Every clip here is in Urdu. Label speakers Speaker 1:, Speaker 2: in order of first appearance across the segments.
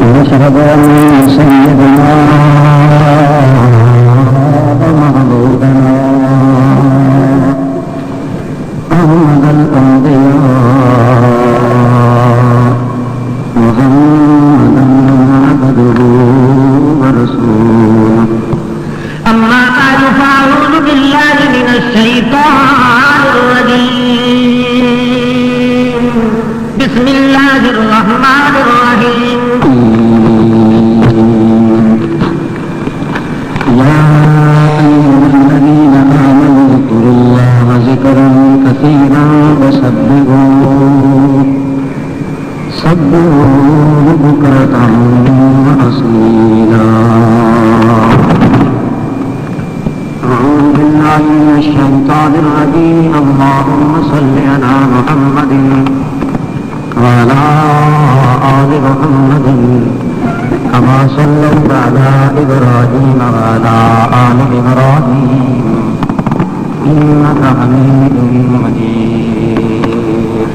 Speaker 1: ونشهد أن سيدنا ومعبودنا أحمد الأنبياء محمدا عبده ورسوله. أما بعد فأعوذ بالله من الشيطان الرجيم. بسم الله الرحمن الرحيم. يا أيها الذين آمنوا اذكروا الله ذكرا كثيرا وسبحوه بكرة وأصيلا. أعوذ بالله من الشيطان الرجيم. اللهم صل على محمد وعلى آل محمد كما صليت على إبراهيم وعلى آل إبراهيم إنك حميد مجيد.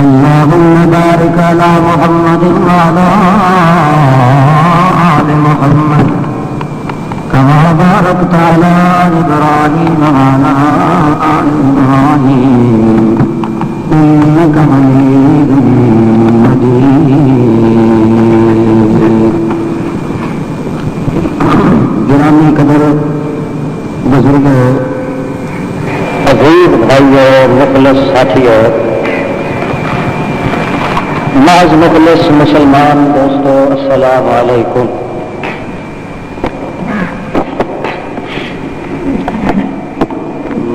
Speaker 1: اللهم بارك على محمد وعلى آل محمد كما باركت على إبراهيم وعلى آل إبراهيم إنك حميد مجيد. گرامی قدر بزرگ عزیز بھائیو مخلص ساتھیو محض مخلص مسلمان دوستو السلام علیکم.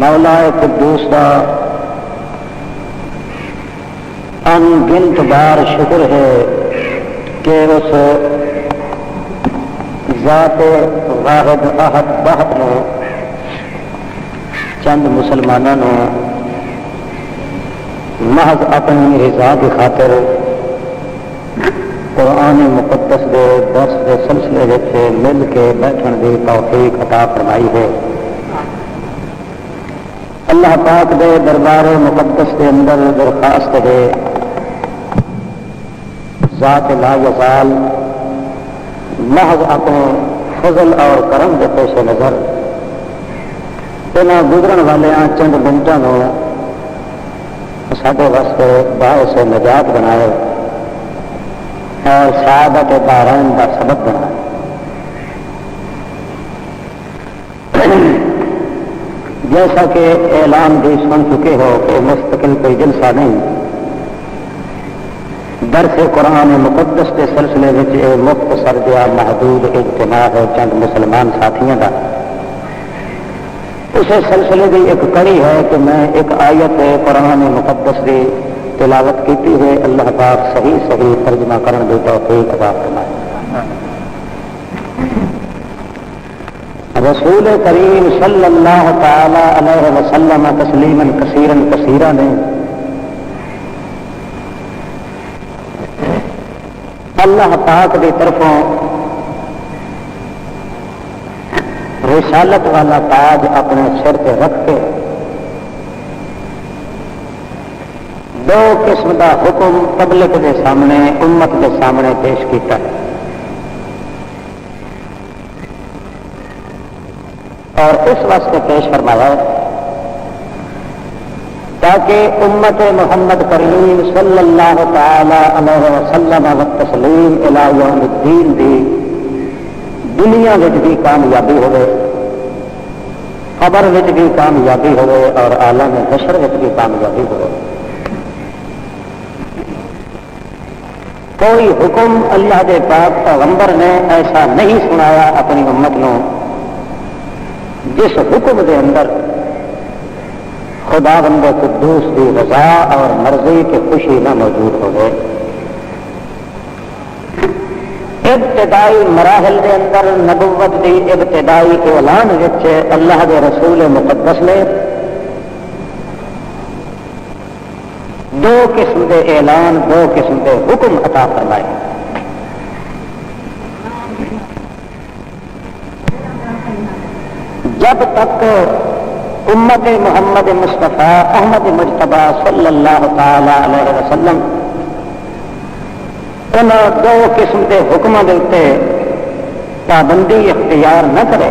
Speaker 1: مولا قدوس دا ان گنت بار شکر ہے کہ اس ذات واحد احد بہت نے چند مسلمانوں محض اپنی رضا کی خاطر قرآن مقدس دے درس کے سلسلے سے مل کے بیٹھن کی توفیق عطا فرمائی ہے. اللہ پاک دے دربار مقدس کے اندر درخواست ہے ذات لا یزال محض اپنے فضل اور کرم کے پیش نظر انہاں گزرن والے چند منٹوں سارے واسطے باعث نجات بنائے اور سعادت دارین کا سبب بنائے. جیسا کہ اعلان بھی سن چکے ہو کہ مستقل کوئی جلسہ نہیں، درس قرآن مقدس کے سلسلے میں مختصر جہا محدود اجتماع ہے چند مسلمان ساتھیوں کا. اس سلسلے کی ایک کڑی ہے کہ میں ایک آیت قرآن مقدس کی تلاوت کی ہے. اللہ پاک صحیح صحیح ترجمہ کرنے کی توفیق عطا فرمائے. رسول کریم صلی اللہ تعالی علیہ وسلم تسلیما کثیرا کثیرا نے اللہ پاک کی طرفوں رسالت والا تاج اپنے سر پہ رکھ کے دو قسم کا حکم پبلک کے سامنے امت کے سامنے پیش کیتا ہے اور اس واسطے پیش فرمایا تاکہ امت محمد کریم صلی اللہ تعالی علیہ وسلم و تسلیم الی یوم الدین دی دنیا وچ بھی کامیابی ہوئے، قبر وچ بھی کامیابی ہوئے اور عالم حشر وچ بھی کامیابی ہوئے. کوئی حکم اللہ دے پاک پیغمبر نے ایسا نہیں سنایا اپنی امت نو جس حکم دے اندر خداوند قدوس کی رضا اور مرضی کی خوشی نہ موجود ہو گئے. ابتدائی مراحل دے اندر نبوت دی ابتدائی اعلان وچ اللہ دے رسول مقدس نے دو قسم دے اعلان دو قسم دے حکم عطا فرمائے. جب تک امت محمد مصطفیٰ احمد مجتبیٰ صلی اللہ تعالی علیہ وسلم ان دو قسم کے حکموں کے اتنے پابندی اختیار نہ کرے.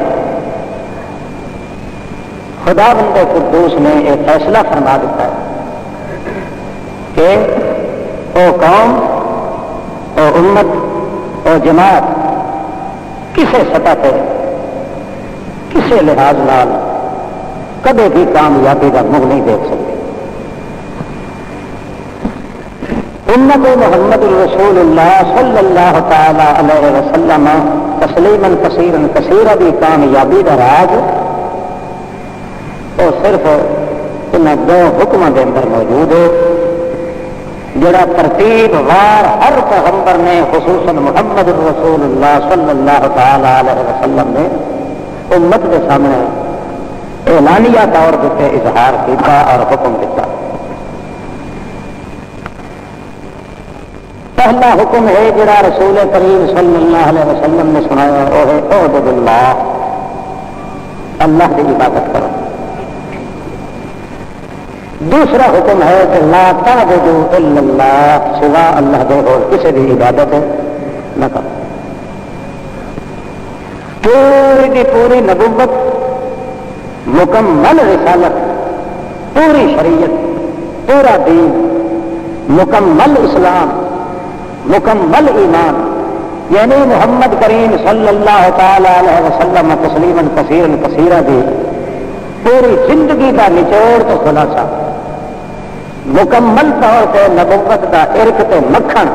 Speaker 1: خدا بندے قدوس نے یہ فیصلہ فرما دیتا ہے کہ او قوم، او امت، او جماعت کسی سطح پہ کسی لحاظ نال کبھی بھی کامیابی کا منہ نہیں دیکھ سکتے. امت محمد الرسول اللہ صلی اللہ تعالی علیہ وسلم تسلیما کثیرا کثیرا بھی کامیابی کا راز وہ صرف ان دو حکموں کے اندر موجود ہے جڑا ترتیب وار ہر پیغمبر نے خصوصاً محمد الرسول اللہ صلی اللہ تعالی علیہ وسلم نے امت کے سامنے اعلانیہ طور پہ اظہار کیا اور حکم دیتا. پہلا حکم ہے جڑا رسول کریم صلی اللہ علیہ وسلم نے سنایا وہ ہے اعبدوا اللہ، اللہ کی عبادت کرو. دوسرا حکم ہے کہ لا تعبدوا الا اللہ، سوا اللہ دے اور کسی کی عبادت نہ کرو. پوری کی پوری نبوت، مکمل رسالت، پوری شریعت، پورا دین، مکمل اسلام، مکمل ایمان، یعنی محمد کریم صلی اللہ تعالی علیہ وسلم تسلیما کثیرا کثیرا دی پوری زندگی کا نچوڑ تو خلاصہ، مکمل طور پہ نبوت کا ارک تے مکھن،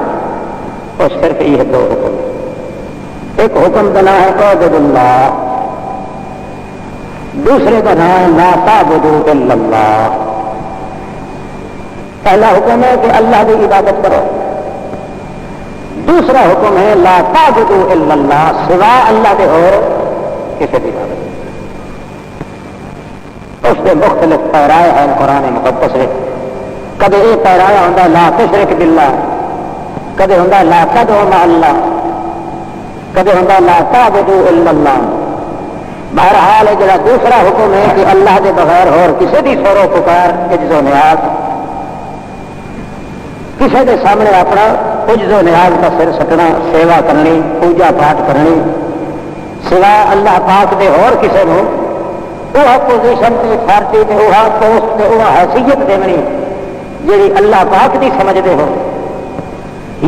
Speaker 1: اور صرف یہ دو حکم. ایک حکم کا نام ہے اعبدوا اللہ، دوسرے کا نام ہے لا تعبدوا الا اللہ. پہلا حکم ہے کہ اللہ کی عبادت کرو، دوسرا حکم ہے لا تعبدوا الا اللہ، سوا اللہ کے اور کسی کی عبادت. اس کے مختلف پیرائے ہیں قرآن مقدس میں. کدے یہ پیرایا ہوتا لا تشرک باللہ، کدے ہوتا لا تدعو مع اللہ، کدے ہوتا لا تعبدوا الا اللہ. بہرحال جڑا دوسرا حکم ہے کہ اللہ کے بغیر اور کسی کی سورو پکار عجز و نیاز، کسی کے سامنے اپنا عجز و نیاز کا سر سٹنا، سیوا کرنی، پوجا پاٹ کرنی، سوا اللہ پاک دے اور کسی کو وہ پوزیشن تے اتھارٹی تے وہ پوسٹ تے وہ حیثیت دینی جیڑی اللہ پاک دی سمجھتے ہو،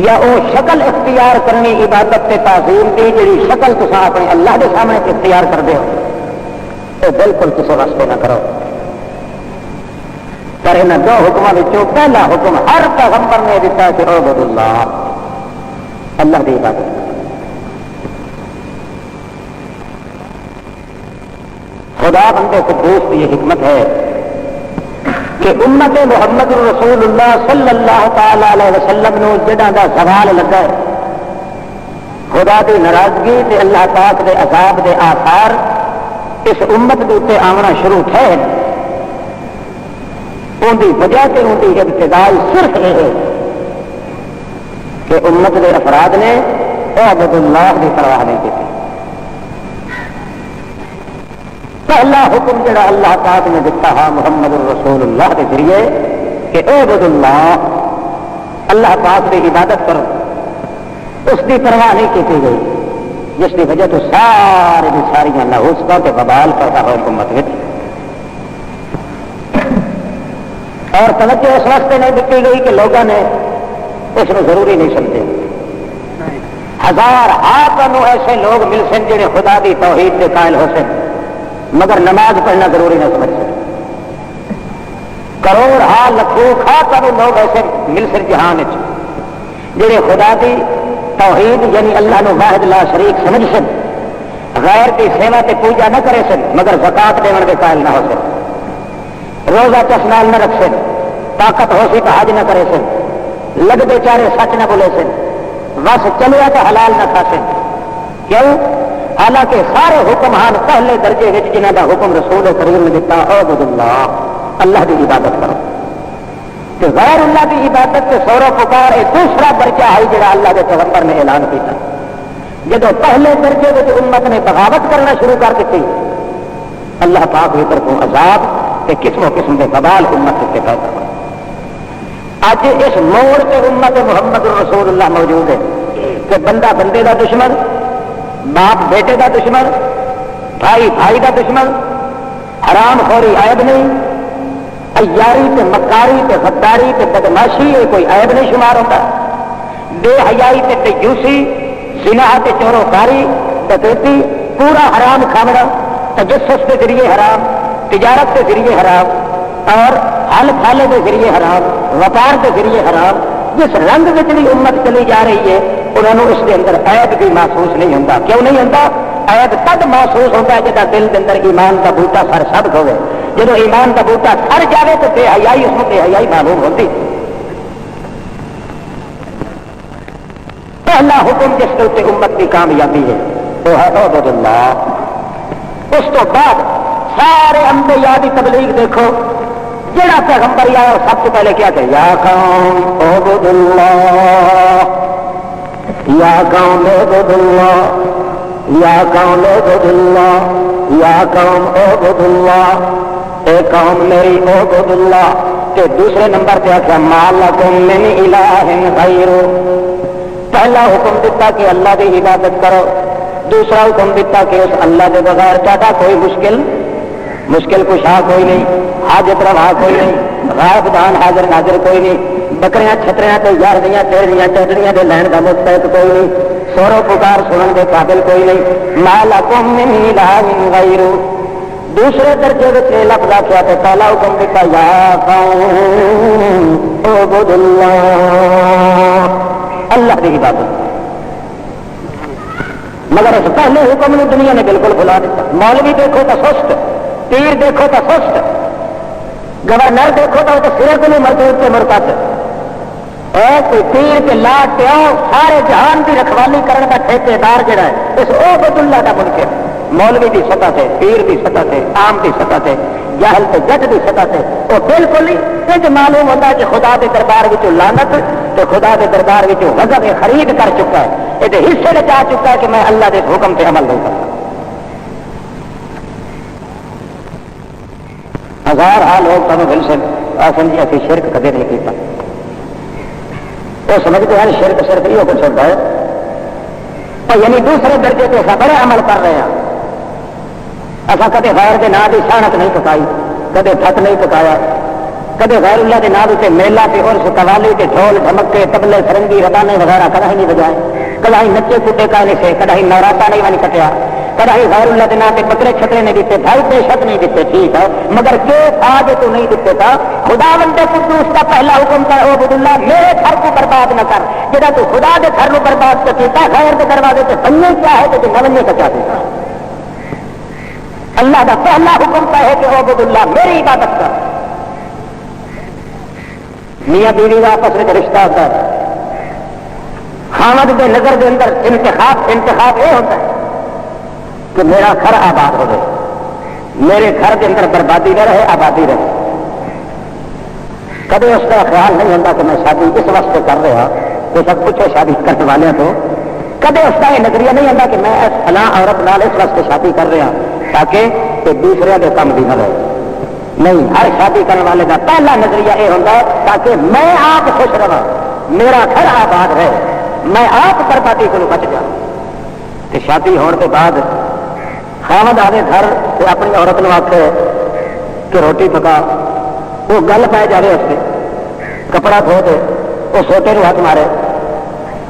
Speaker 1: یا وہ شکل اختیار کرنی عبادت تے تعظیم کی جیڑی شکل تساں اپنے اللہ کے سامنے اختیار کرتے ہو، تو بالکل کسی واسطے نہ کرو. پر ان دو حکموں پہلا حکم ہر پیغمبر نے دیتا کہ اعبدوا اللہ، اللہ کی عبادت. خدا بندے قدوس کی یہ حکمت ہے کہ امت محمد رسول اللہ صلی اللہ تعالی علیہ وسلم نو جڑا دا سوال لگا ہے خدا دی ناراضگی تے اللہ پاک دے عذاب دے آثار اس امت کے اتنے آمنا شروع تھے. ان کی وجہ سے ان کی ابتدائی صرف یہ ہے کہ امت کے افراد نے اعبدوا اللہ کی پرواہ نہیں کی. پہلا حکم جڑا اللہ پاک نے دیتا ہے محمد الرسول اللہ کے ذریعے کہ اعبدوا اللہ، اللہ پاک کی عبادت کرو، اس کی پرواہ نہیں کی گئی، جس کی وجہ تو سارے کی ساری نحوستوں کے ببال پیدا ہوئے امت میں. اور توجہ اس واسطے نہیں دیتی گئی کہ لوگوں نے اس کو ضروری نہیں سمجھے. ہزار ہاتھوں ایسے لوگ مل سن جڑے خدا کی توحید کے قائل ہو سن مگر نماز پڑھنا ضروری نہ سمجھ سکے. کروڑ ہاں لکھوں خاطر لوگ ایسے مل سن جہان جڑے خدا کی توحید یعنی اللہ نو واحد لا شریک سمجھ سن، غیر کی سیوا تے پوجا نہ کرے سن مگر زکات دینے کے قائل نہ ہو سن، روزہ چسنال نہ رکھ سن، طاقت ہو سی تو حج نہ کرے سن، لگتے چارے سچ نہ بولے سن، بس چلیا تو حلال نہ کھا سن. کیوں؟ حالانکہ سارے حکم ہان پہلے درجے میں جنہوں کا حکم رسول کریم نے دیتا اعبدوا اللہ، اللہ کی عبادت کرو. کہ غیر اللہ کی عبادت سے سورو پکار یہ دوسرا درجہ ہے جڑا اللہ کے پیغمبر نے اعلان کیا. جب پہلے درجے میں امت نے بغاوت کرنا شروع کر دیتی، اللہ پاک کی طرفوں عذاب کہ قسم و قسم کے ببال امت کے پیدا ہوئے. اج اس موڑ کے امت محمد رسول اللہ موجود ہے کہ بندہ بندے دا دشمن، باپ بیٹے دا دشمن، بھائی بھائی دا دشمن، حرام خوری عیب نہیں، عیاری تے مکاری تے غداری تے بدماشی یہ کوئی عیب نہیں شمار ہوتا، بے حیائی تے تجوسی، زنا تے چوروکاری، ڈکیتی، پورا حرام کھانا، تجسس کے ذریعے حرام، تجارت کے ذریعے حرام، اور ہل پھالے کے ذریعے حرام، وپار کے ذریعے حرام، جس رنگ میں بھی امت چلی جا رہی ہے انہوں نے اس کے اندر عیب بھی محسوس نہیں ہوتا. کیوں نہیں ہوتا؟ عیب تب محسوس ہوتا ہے جب دل کے اندر ایمان کا بوٹا سر سبز ہوئے. جب ایمان کا بوٹا سر جائے تو بے حیائی اس میں بے حیائی معلوم ہوتی. پہلا حکم جس کے اتنے امت کی کامیابی ہے وہ ہے عبد اللہ. اس تو بعد سارے انبیاء کی تبلیغ دیکھو، جڑا پیغمبر آیا سب سے پہلے کیا کہ یا قوم اعبدوا اللہ، یا قوم اعبدوا اللہ، یا قوم اعبدوا اللہ، یا قوم اعبدوا اللہ، اے قوم میری اعبدوا اللہ. کہ دوسرے نمبر پہ آخیا ما لکم من الہ غیرہ. پہلا حکم دیتا کہ اللہ کی عبادت کرو، دوسرا حکم دیتا کہ اس اللہ کے بغیر چاہتا کوئی مشکل کشا کوئی نہیں، حاجت روا کوئی نہیں، غائب دان حاضر ناظر کوئی نہیں، بکریاں چھتریاں تو یاردیاں تیرڑیاں چٹڑیاں دے لین کا مستحق کوئی نہیں، سورو پکار سنن کے قابل کوئی نہیں. ما لکم من الہ غیرہ. دوسرے درجے میں لفظ آخیا تو پہلا حکم دیتا یا قوم اعبدوا اللہ، اللہ کی عبادت. مگر اس پہلے حکم نے دنیا نے بالکل بھلا دیتا. مولوی دیکھو تو سست، پیر دیکھو تو سست، گورنر دیکھو تو سرے کو نہیں مردود کے مرتد، کوئی پیر کے لاٹ پیو سارے جہان کی رکھوالی کرنے کا ٹھیکے دار جڑا ہے اس عبد اللہ کا منکر. مولوی کی سطح سے، پیر کی سطح سے، عام کی سطح سے، جاہل سے جج کی سطح سے وہ بالکل ہی یہ معلوم ہوتا ہے کہ خدا کے دربار وچوں لعنت تو خدا کے دربار وچوں غضب خرید کر چکا ہے. یہ حصے میں جا چکا ہے کہ میں اللہ کے حکم پہ عمل نہیں کرتا. ہزار لوگ تمہیں دل سے سمجھے اسی شرک کدے نہیں کیتا. وہ سمجھتے ہیں شرک صرف یہ کچھ ہوتا ہے اور یعنی دوسرے درجے پہ ایسا بڑے عمل کر رہے ہیں. ایسا کدے غیر کے نام کی سانت نہیں پکائی، کدے پھٹ نہیں پکایا، کدے غیر اللہ کے نام سے میلہ کے عرس قوالی کے ڈھول ڈھمکے تبلے فرنگی ربانے وغیرہ کدا ہی نہیں بجائے، کدا ہی نچے کٹے کا نہیں سے، کدا ہی نوراتا نہیں بن کٹیا، کدا ہی غیر اللہ کے نام پہ بکرے چھترے نہیں دیتے، بھائی بے شک نہیں دیتے. ٹھیک ہے مگر کہ آج تو نہیں دیتے تھا. خدا بندے قدوس کا پہلا حکم تھا عبد اللہ میرے گھر کو برباد نہ کر. جہاں تو خدا کے گھر کو برباد کر دیتا غیر کے دروازے سے بننے کیا ہے تو نہ بننے کا کیا دیتا. اللہ کا پہلا حکم کا ہے کہ عبد اللہ میری عبادت کر. میاں بیوی کا آپس میں رشتہ ہوتا ہے، خامد کے نظر کے اندر انتخاب یہ ہوتا ہے کہ میرا گھر آباد ہو جائے، میرے گھر کے اندر بربادی نہ رہے، آبادی رہے. کبھی اس کا خیال نہیں ہوتا کہ میں شادی اس وقت کر رہا تو سب کچھ شادی کرنے والے تو کبھی اس کا یہ نظریہ نہیں ہوتا کہ میں فلاں عورت نال اس وقت شادی کر رہا تاکہ کہ دوسرے کے کام بھی نہ رہے. نہیں، ہر شادی کرنے والے کا پہلا نظریہ یہ ہوتا ہے تاکہ میں آپ خوش رہا، میرا گھر آباد رہے، میں آپ بربادی کو بچ جاؤں. کہ شادی ہونے کے بعد خامد آدھے گھر سے اپنی عورت نے آخے کہ روٹی پکا، وہ گل پہ جائے اس سے کپڑا دھو دے، وہ سوٹے کو ہاتھ مارے،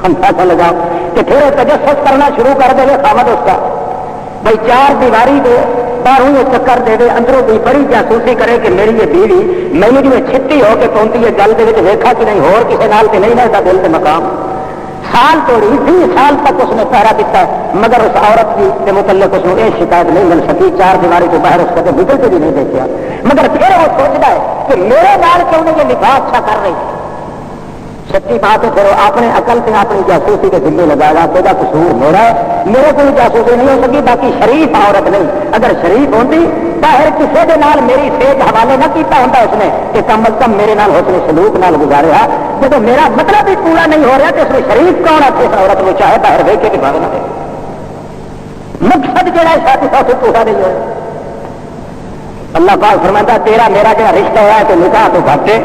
Speaker 1: ہم پیسہ لگاؤ کہ پھر وہ تجسس کرنا شروع کر دے خامد اس کا بھائی چار دیواری دے باہروں یہ چکر دے دے، اندروں بھی بڑی جاسوسی کرے کہ میری یہ بیوی میری جو چھٹی ہو کے پہنچی ہے گل کے دیکھا کہ نہیں ہور کسی نال کے نہیں رہتا دل کے مقام. سال توڑی 20 سال تک اس نے پہرا دیتا مگر اس عورت کی کے متعلق اس کو یہ شکایت نہیں مل سکی. چار دیواری کو باہر اس کو نکل کے بھی نہیں دیکھا. مگر پھر وہ سوچتا ہے کہ میرے نال کیوں نہیں یہ نکاح اچھا کر رہی. سچی بات ہے پھر وہ اپنے عقل سے اپنی جاسوسی کے ذمہ لگائے گا کہ قصور میرا ہے، میرے کو جاسوسی نہیں ہو سکی. باقی شریف عورت نہیں، اگر شریف ہوتی باہر کسی کے نال میری سیج حوالے نہ کیتا ہوتا اس نے کہ کم از کم میرے نال حسن سلوک نال گزاریا. جب میرا مطلب بھی پورا نہیں ہو رہا کہ اس میں شریف کون ہے اس عورت کو چاہے باہر ویک کے بھاگ نہ دے. مقصد جہاں شادی کا پورا نہیں ہو. اللہ پاک فرماتا تیرا میرا جو رشتہ ہوا ہے تو نکاح تو گھٹے.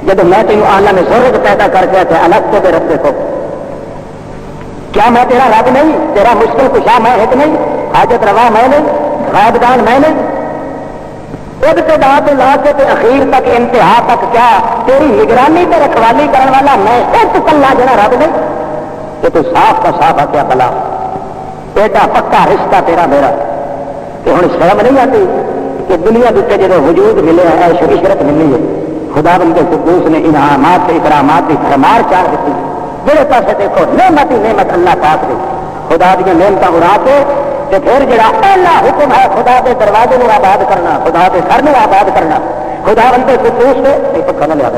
Speaker 1: جب میں تینوں آلہ میں سورج پیدا کر کے الگ تو بے رکھتے کو کیا میں تیرا رب نہیں؟ تیرا مشکل کشا میں ایک نہیں؟ حاجت روا میں نہیں؟ غائب دان میں نہیں؟ ابتدا سے لا کے اخیر تک انتہا تک کیا تیری نگرانی تے رکھوالی کرنے والا میں ایک کلا جڑا رب نہیں؟ کہ تو صاف کا صاف آ کیا بلا ایڈا پکا رشتہ تیرا میرا کہ ہوں شرم نہیں آتی کہ دنیا کے جب وجود ملے ہے ایش عشرت ملی ہے خدا بندے قدوس نے انعامات اکرامات کی بھرمار چاڑ دیتی میرے پاس دیکھو نعمت ہی نعمت اللہ پاک دی خدا دیا نعمتیں اڑا کے پھر جڑا پہلا حکم ہے خدا کے دروازے کو آباد کرنا خدا کے گھر میں آباد کرنا خدا بندے قدوس نے پکا نہ لیا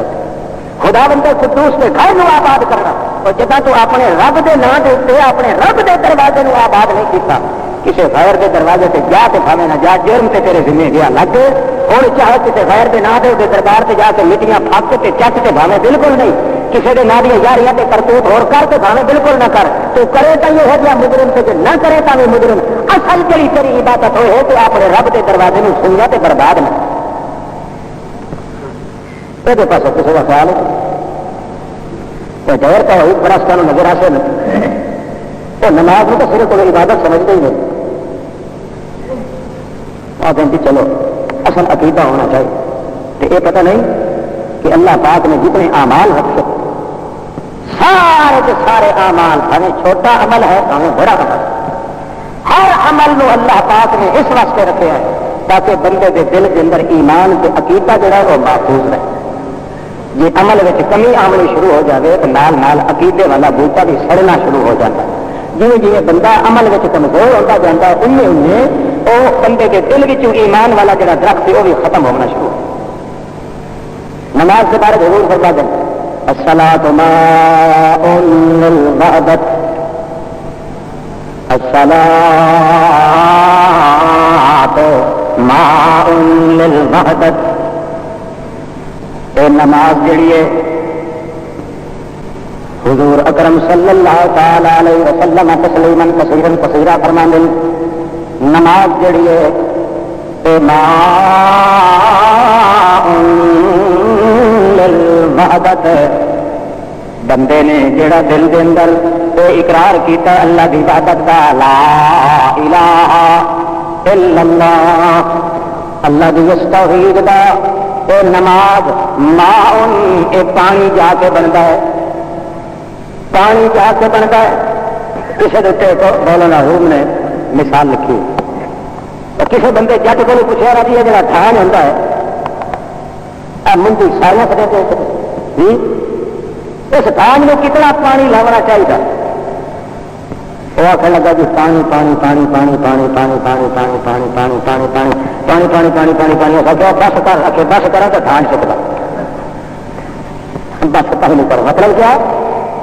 Speaker 1: خدا بندے قدوس کے گھر میں آباد کرنا اور جب تو اپنے رب کے نام کے اتنے اپنے رب کے دروازے کو آباد نہیں کیتا کسی غیر کے دروازے سے جا کے بھاوے نہ جا جرم سے تیرے ذمہ گیا لگ اور چاہے کسی غیر کے نام کے دربار سے جا کے مٹیاں پھک کے چٹ کے بھاوے بالکل نہیں کسی کے نام دیا یاریاں تے کرتوت اور کر کے بھاوے بالکل نہ کر تو کرے تو یہ ہو گیا مجرم سے نہ کرے تو مجرم اصل جڑی تیری عبادت ہوئے تو اپنے رب کے دروازے میں سنگا تے برباد نہ یہ پاس کسی کا خیال ہے ڈر تو ہوئی بڑا سانو نظر آ سے تو نماز میں تو صرف کوئی عبادت سمجھتے ہی نہیں آتے چلو اصل عقیدہ ہونا چاہیے تو یہ پتہ نہیں کہ اللہ پاک نے جتنے اعمال رکھے سارے کے سارے اعمال ہمیں چھوٹا عمل ہے ہمیں بڑا عمل ہر عمل کو اللہ پاک نے اس واسطے رکھے ہیں تاکہ بندے کے دل کے اندر ایمان کے عقیدہ جڑا ہے وہ محفوظ رہے یہ عمل میں کمی آمنی شروع ہو جائے تو نال نال عقیدے والا بوٹا بھی سڑنا شروع ہو جاتا ہے جی جی بندہ عمل میں کمزور ہوتا جاتا ہے انہیں وہ بندے کے دل میں ایمان والا جڑا درخت ہے وہ بھی ختم ہونا شروع ہو نماز کے بارے ضرور فرما دیں الصلاۃ ماء للوحدۃ الصلاۃ ماء للوحدۃ اے نماز جڑی ہے حضور اکرم صلی اللہ تعالی علیہ وسلم تسلیما کثیرا کثیرا فرماندے نماز جڑی ہے اے ماء للوحدۃ بندے نے جڑا دل دے اندر اے اقرار کیتا اللہ دی عبادت دا لا الہ الا اللہ اللہ دی توحید دا اے نماز ماء اے پانی جا کے بنتا ہے پانی جا کے بنتا ہے کسی دیتے کو مولانا روم نے مثال لکھی کسی بندے جٹ کو پوچھا رہا ہے جڑا دھان ہوتا ہے منڈی سارے پڑے اس دھان میں کتنا پانی لانا چاہیے وہ آخر لگا جی پانی پانی پانی پانی پانی پانی پانی پانی پانی پانی پانی پانی پانی پانی پانی پانی پانی بس کر رکھے بس کرا تو دھان سکتا بس پہلے کرو مطلب کیا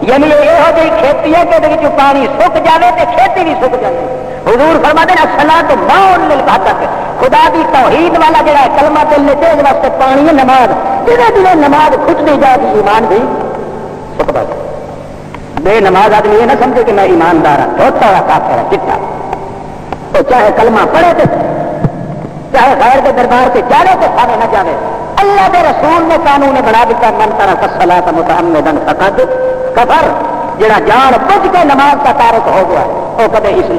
Speaker 1: یعنی یہ کھیتی ہے کہ پانی سک جائے تو کھیتی بھی سک جائے حضور فرما دینا الصلاۃ ماء للوحدۃ خدا دی توحید والا جڑا ہے کلمہ دل چ اس واسطے پانی ہے نماز دھیرے دھیرے نماز کھٹتی جائے گی ایمان بھی سکتا ہے بے نماز آدمی یہ نہ سمجھے کہ میں ایماندار ہوں چھوٹا ہوا کافر ہے چٹا تو چاہے کلمہ پڑھے تو چاہے غیر کے دربار سے جانے تو سامنے نہ جانے اللہ کے رسول نے قانون بنا دیتا من ترک الصلاۃ متعمدا فقد کفر جڑا جان بوجھ کے نماز کا تارک ہو گیا وہ کبھی اس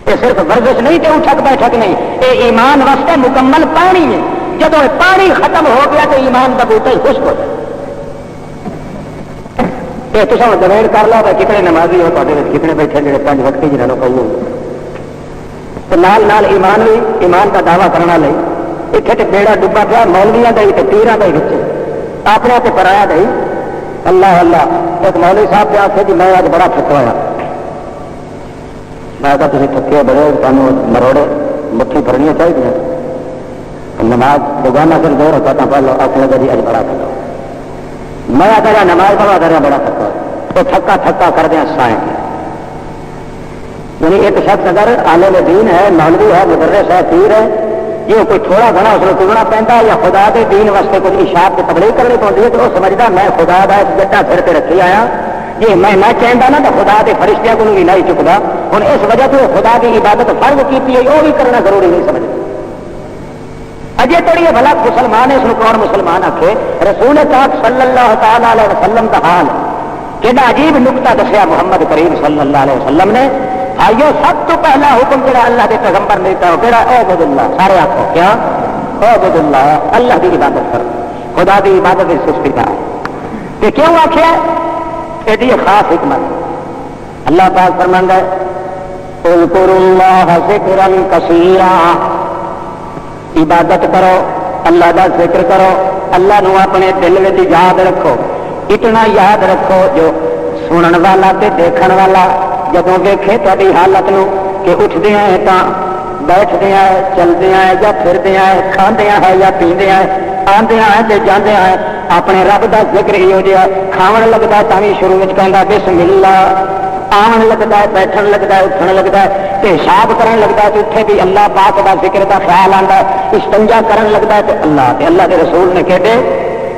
Speaker 1: یہ صرف ورزش نہیں تو اٹھک بیٹھک نہیں یہ ایمان واسطے مکمل پانی ہے جب پانی ختم ہو گیا تو ایمان کا بوٹا ہی خشک ہو جائے یہ تو سب ڈویڈ کر لو بھائی کتنے نمازی ہو کتنے بیٹھے جڑے 5 وقت جنہوں کو تو نال نال ایمان بھی ایمان کا دعویٰ کرنا لے اتنے بیڑا ڈبا پیا مولویاں کا ہی پیروں کا ہی بچے اپنے آپ پرایا دے اللہ اللہ ایک مولوی صاحب کے آخر جی میں آج بڑا تھکا ہوا میں تھی تھکے بڑے تمہیں مروڑے مٹھی بھرنی چاہیے نماز روزانہ پھر 2 رکعتاں پڑھ لو آخر لگا جی اج بڑا تھکا میں آتا رہا نماز پڑھا کرا بڑا تھکا تو تھکا تھکا کر دیا سائیں یعنی ایک شخص اگر عالم دین ہے مولوی ہے مدرس ہے پیر ہے یہ کوئی تھوڑا گھنا اس کو ٹوٹنا پہنتا ہے یا خدا کے دین واسطے کچھ اشاعت کی تبلیغ کرنی پڑتی ہے تو وہ سمجھتا میں خدا کا ایک جٹا پھر کے رکھی آیا یہ میں نہ چاہتا نا تو خدا کے فرشتیاں کو بھی نہیں چکتا ہوں اس وجہ سے خدا کی عبادت فرض کی ہے وہ بھی کرنا ضروری نہیں سمجھتا اجے توڑی ہے بھلا مسلمان ہے، اس کو کون مسلمان آکھے؟ رسول پاک صلی اللہ تعالی علیہ وسلم کا حال کیڑا عجیب نقطہ دسیا محمد کریم صلی اللہ علیہ وسلم نے. آئیو سب تو پہلا حکم جڑا اللہ کے پیغمبر نے دیتا ہے کیڑا؟ اعبد اللہ. سارے آخو کیا؟ اعبد اللہ، اللہ کی عبادت کرو، خدا کی عبادت کی سستی کا. کہ کیوں آخیا؟ ایڈی خاص حکمت. اللہ پاک فرماندا ہے اذکروا اللہ ذکرا کثیرا، عبادت کرو، اللہ کا ذکر کرو، اللہ نو اپنے دل میں یاد رکھو، اتنا یاد رکھو جو سنن والا تے دیکھن والا جدوں ویکھے تہاڈی حالت نو کہ اٹھدے ہیں تاں بیٹھدے ہیں، چلدے ہیں یا پھردے ہیں، کھاندے ہیں یا پیندے ہیں، آندے ہیں تے جاندے ہیں، اپنے رب دا ذکر ہی ہو جائے. کھاون لگدا تاں وی شروع وچ کہندا بسم اللہ، آن لگتا ہے، بیٹھن لگتا ہے، اٹھن لگتا ہے، پیشاب کرن لگتا ہے تو اتنے بھی اللہ پاک کا ذکر کا خیال آتا ہے. استنجا کرن لگتا ہے تو اللہ کے رسول نے کہتے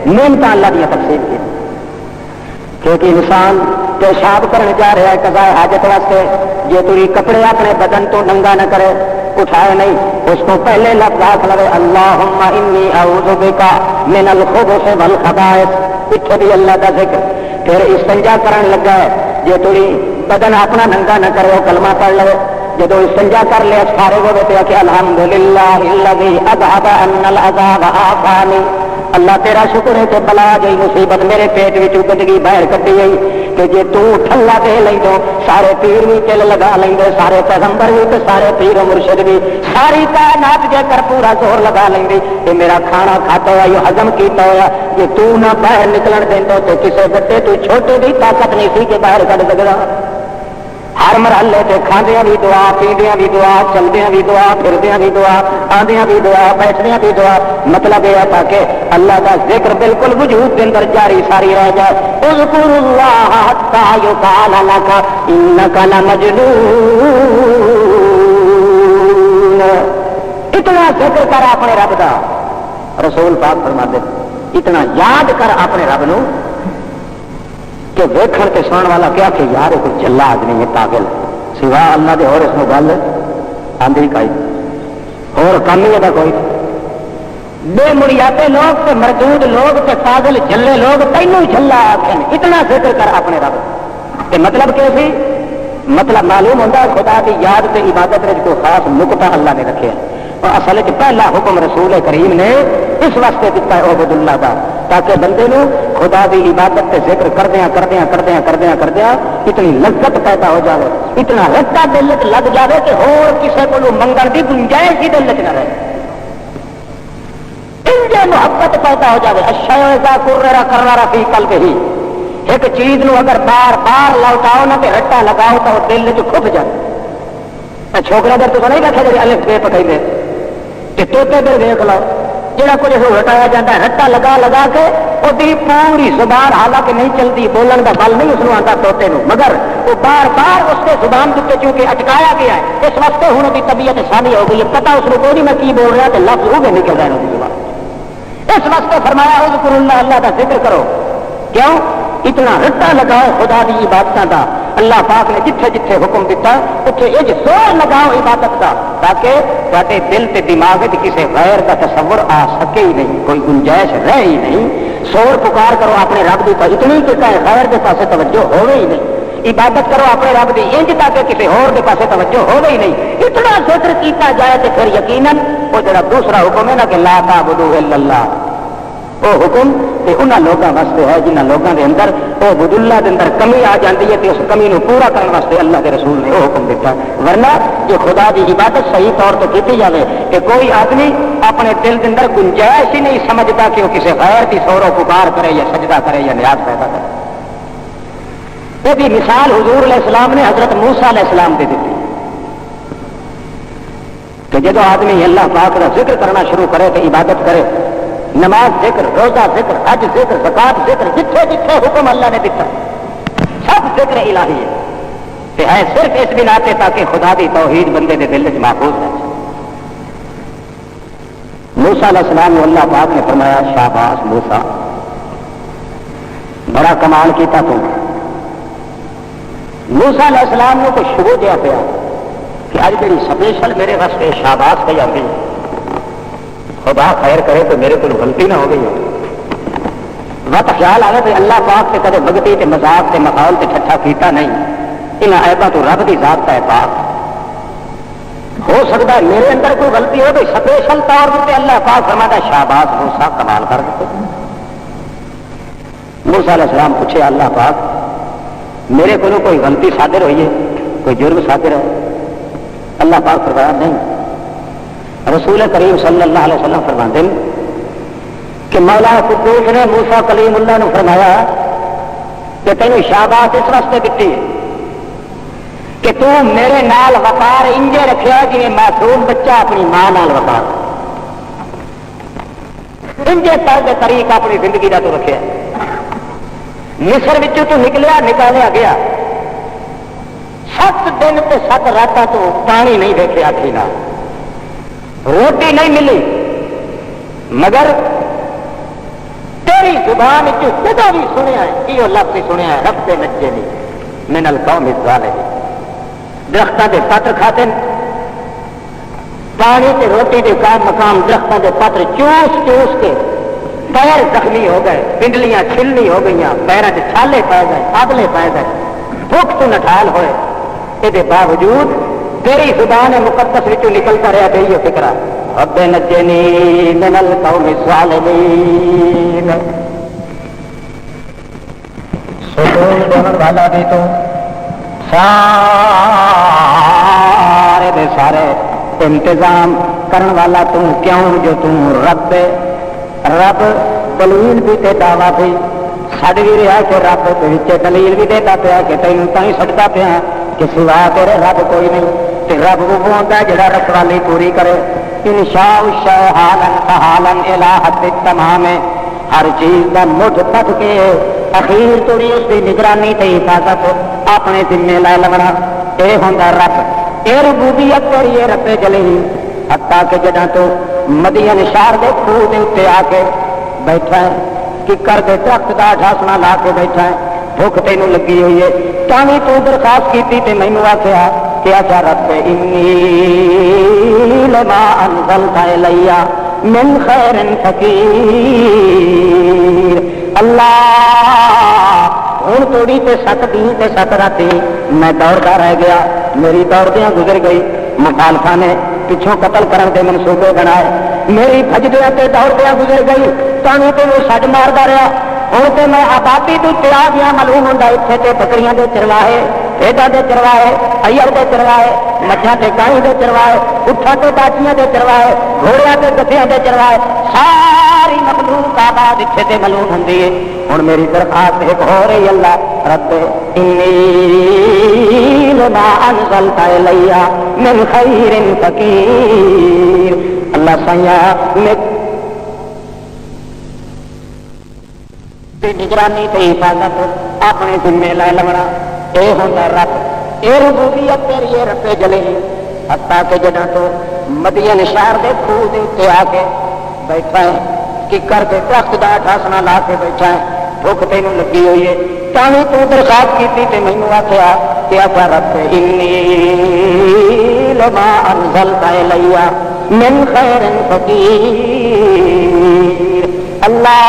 Speaker 1: نعمت اللہ دیا تقسیم کی. کیونکہ انسان پیشاب کرنے جا رہا ہے قضاء حاجت واسطے، جے توری کپڑے اپنے بدن تو ننگا نہ کرے، اٹھائے نہیں، اس کو پہلے لفظ آکھ لے اللہم انی اعوذ بک من الخبث والخبائث، اتنے بھی اللہ کا ذکر. پھر استنجا کرن لگا ہے، جے توری بدن اپنا ننگا نہ کرے وہ کلمہ پڑھ لو. جدو استنجا کر لیا فارغ ہو گئے کہ الحمدللہ الذی اذھب عنا العذاب وعافانی، اللہ تیرا شکر ہے کہ بلا گئی مصیبت میرے پیٹ میں گندگی باہر کٹی گئی. کہ جے تو ٹھلا دے لیں دو سارے پیر بھی تل لگا لیں دے، سارے پیغمبر بھی تے سارے پیر و مرشد بھی، ساری کائنات جے کر پورا زور لگا لیں دے کہ میرا کھانا کھاتا ہوا یہ ہضم کیتا ہوا، جے تو نہ باہر نکلن دیندو تو کسے بڑے تو چھوٹے بھی طاقت نہیں سی کہ باہر کڈ سکدا. ہر مرحلے سے کھاندیاں بھی دعا، پیندیاں بھی دعا، چلدیاں بھی دعا، پھردیاں بھی دعا، آندیاں بھی دعا، بیٹھدیاں بھی دعا. مطلب یہ ہے تاکہ اللہ کا ذکر بالکل وجود کے اندر جاری ساری رہ جائے. اذکروا اللہ حتی یقال لک انک لمجنون، اتنا ذکر کر اپنے رب دا. رسول پاک فرماتے اتنا یاد کر اپنے رب نو کہ ویکھن تے سنن والا کیا کہ یار کوئی جلا آدمی ہے پاگل، سوا اللہ دے اور اس میں گل آندھی کائی اور کام ہی کوئی. بے مریاتے لوگ تے مردود لوگ تے پاگل جلے لوگ تینوں جلا آخر. اتنا ذکر کر اپنے رب. کہ مطلب کیا سی؟ مطلب معلوم ہوتا خدا کی یاد تے عبادت میں کوئی خاص نقطہ اللہ نے رکھے. اور اصل پہلا حکم رسول کریم نے اس واسطے دیتا ہے عبد اللہ کا، تاکہ بندے نو خدا کی عبادت تے ذکر کردیا کردیا کردیا کردیا کردیا اتنی لذت پیدا ہو جائے، اتنا رتا دل لگ جائے کہ اور کسی کو منگن کی گنجائش ہی دل نہ رہے. انجے محبت پیدا ہو جائے. الشیء کررا کررا فی قلبہ، ایک چیز نو اگر بار بار لوٹاؤ نہ کہ رٹا لگاؤ تو دل چ کھب جائے. چھوکرا در تو نہیں بیٹھے جی الف بے پکائی دے کہ توتے در دیکھ لو جہاں کچھ ہٹایا جاتا ہے رٹا لگا لگا کے وہ پوری زبان حالانکہ نہیں چلتی، بولن کا بل نہیں اس کو آتا طوطے نو، مگر وہ بار بار اس کے زبان کے چونکہ اٹکایا گیا ہے اس واسطے ہوں کی طبیعت سانی ہو گئی ہے، پتا اس کو کوئی میں کی بول رہا کہ لفظ وہ نکل رہا ہے زبان. اس واسطے فرمایا اذکروا اللہ، اللہ کا ذکر کرو. کیوں؟ اتنا رٹا لگاؤ خدا کی عبادت کا. اللہ پاک نے جتھے جتھے حکم دیتا اتنے یہ زور لگاؤ عبادت کا، تاکہ تھوڑے دل تے دماغ کسی غیر کا تصور آ سکے ہی نہیں، کوئی گنجائش رہے ہی نہیں. شور پکار کرو اپنے رب کی اتنی کہ غیر کے پاسے توجہ ہوے ہی نہیں. عبادت کرو اپنے رب کی انج تاکہ کسی اور کے پاسے توجہ ہوے ہی نہیں. اتنا ذکر کیتا جائے تو پھر یقیناً وہ جڑا دوسرا حکم ہے نا کہ لا تعبدوا الا اللہ، وہ حکم تے انہاں لوگوں واسطے ہے جنہاں لوگوں کے اندر وہ عبد اللہ کے اندر کمی آ جاتی ہے، اس کمی کو پورا کرنے واسطے اللہ کے رسول نے وہ حکم دیتا. ورنہ جو خدا کی عبادت صحیح طور پہ کی جائے کہ کوئی آدمی اپنے دل کے اندر گنجائش ہی نہیں سمجھتا کہ وہ کسی غیر کی سور و پکار کرے یا سجدہ کرے یا نیاز پیدا کرے. یہ بھی مثال حضور علیہ السلام نے حضرت موسیٰ علیہ السلام دے دیتی کہ جب آدمی اللہ پاک کا ذکر کرنا شروع کرے تو عبادت کرے، نماز ذکر، روزہ ذکر، حج ذکر، زکات ذکر، جتھے جتھے حکم اللہ نے دیتا سب ذکر الہی ہے. کہ ہے صرف اس بنا تے تاکہ خدا دی توحید بندے دے دل وچ محفوظ رہے. موسیٰ علیہ السلام نے اللہ پاک نے فرمایا شاباش موسیٰ، بڑا کمال کیتا تو. موسیٰ علیہ السلام نے کوئی شروع دیا پیا کہ اج میری سپیشل میرے واسطے شاباش پہ آئی خدا خیر کرے تو میرے کو غلطی نہ ہو گئی ہو. وقت خیال آئے تو اللہ پاک سے کدے بگتی تے مذاق تے مخال تے ٹھٹھا کیتا نہیں. ان عیباں تو رب دی ذات کا ہے پاک. ہو سکتا ہے میرے اندر کوئی غلطی ہو تو سپیشل طور پہ اللہ پاک فرماتا شاباش موسیٰ کمال کر دیتے. موسیٰ علیہ السلام پوچھے اللہ پاک میرے کو کوئی غلطی صادر ہوئی ہے, کوئی جرم صادر ہے؟ اللہ پاک فرمایا نہیں. رسول کریم صلی اللہ علیہ وسلم فرماتے ہیں کہ مولا قدوس نے موسیٰ کلیم اللہ نے فرمایا کہ تینوں شاباش اس واسطے دیتی ہے کہ تو میرے نال وقار انجے رکھیا جی معصوم بچہ اپنی ماں نال وقار انجے طرز طریق اپنی زندگی کا تو رکھیا. مصر وچوں تو نکالیا گیا 7 دن تے 7 راتاں تو پانی نہیں دیکھا تھی نہ روٹی نہیں ملی, مگر تیری زبان جدو بھی سنیا ہے یہ لفظ سنیا ہے رب نجنی من القوم الظالمین. درختوں کے پتر کھاتے پانی کے روٹی کے کام مقام درختوں کے پتر چوس چوس کے پیر زخمی ہو گئے, پنڈلیاں چھلنی ہو گئی, پیروں سے چھالے پائے گئے, آدلے پائے گئے, بھوک تو نٹال ہوئے. یہ باوجود تیری زبان مقدس وچوں نکلتا رہا کہ یہ فکر رب نجنی من القوم الظالمین. سکون دینے والا بھی تو سارے دے سارے انتظام کرن والا تو کیوں جو تم رب رب دلیل بھی تے دعویٰ بھی سڈ بھی رہا کہ رب دلیل بھی دیتا پیا کہ تینوں تھی سٹتا پیا کہ سوا تیرے رب کوئی نہیں. تے رب وہ آتا ہے جڑا رکھوالی پوری کرے. انشاء حالن حالن الہ تمام ہر چیز کا مٹھ پٹ کے اخیر توڑی اس کی نگرانی تے حفاظت اپنے ذمے لے لگنا. یہ ہوتا رب, یہ ربوبیت تیری یہ رب جلی. حتیٰ کہ جداں تو مدین شہر کے خوہ کے اتنے آ کے بیٹھا ہے ککر کے درخت کا ڈھاسنا لا کے بیٹھا ہے, بھوک تینوں لگی ہوئی ہے, تھی تو درخواست کی تے مینوں آخیا کہ اچھا رب انی لما انزلت الی من خیر فقیر. اللہ ہوں توڑی تے 7 دن تے 7 راتی میں دوڑتا رہ گیا, میری دوڑدیاں گزر گئی, مخالفہ نے پچھوں قتل کرن دے منصوبے بنائے, میری بھجدیاں تے دوڑدیاں گزر گئی, تانوں تے وہ سڈ ماردا رہا. ہوں تو میں آبادی تو چلا گیا, معلوم ہوتا اتنے تے بکریاں دے چرواہے, بھیڈاں دے چرواہے, ایڑ دے چرواہے, مجھاں تے گائیں دے چرواہے, اٹھاں تے باچیاں دے چرواہے, گھوڑیاں تے گدھیاں دے چرواہے, ساری مخلوق آباد اتنے تے معلوم ہوندی ہے. ہوں میری درخواست ایک ہو رہی اللہ رب انی لما انزلت الی من خیر فقیر. اللہ سیاں میں نگرانی تے حفاظت اپنے ذمے لے لونا. یہ ہوتا رب, یہ ربوبیت تیری یہ رب جلی. حتیٰ کہ جداں تو مدین شہر کے خوہ کے اتنے آ کے بیٹھا ہے ککر کے درخت کا ڈھاسنا لا کے بیٹھا ہے, بھوک تینوں لگی ہوئی ہے, تھی تو درخواست کی تے مینوں آخیا کہ اچھا رب انی لما انزلت الی من خیر فقیر. اللہ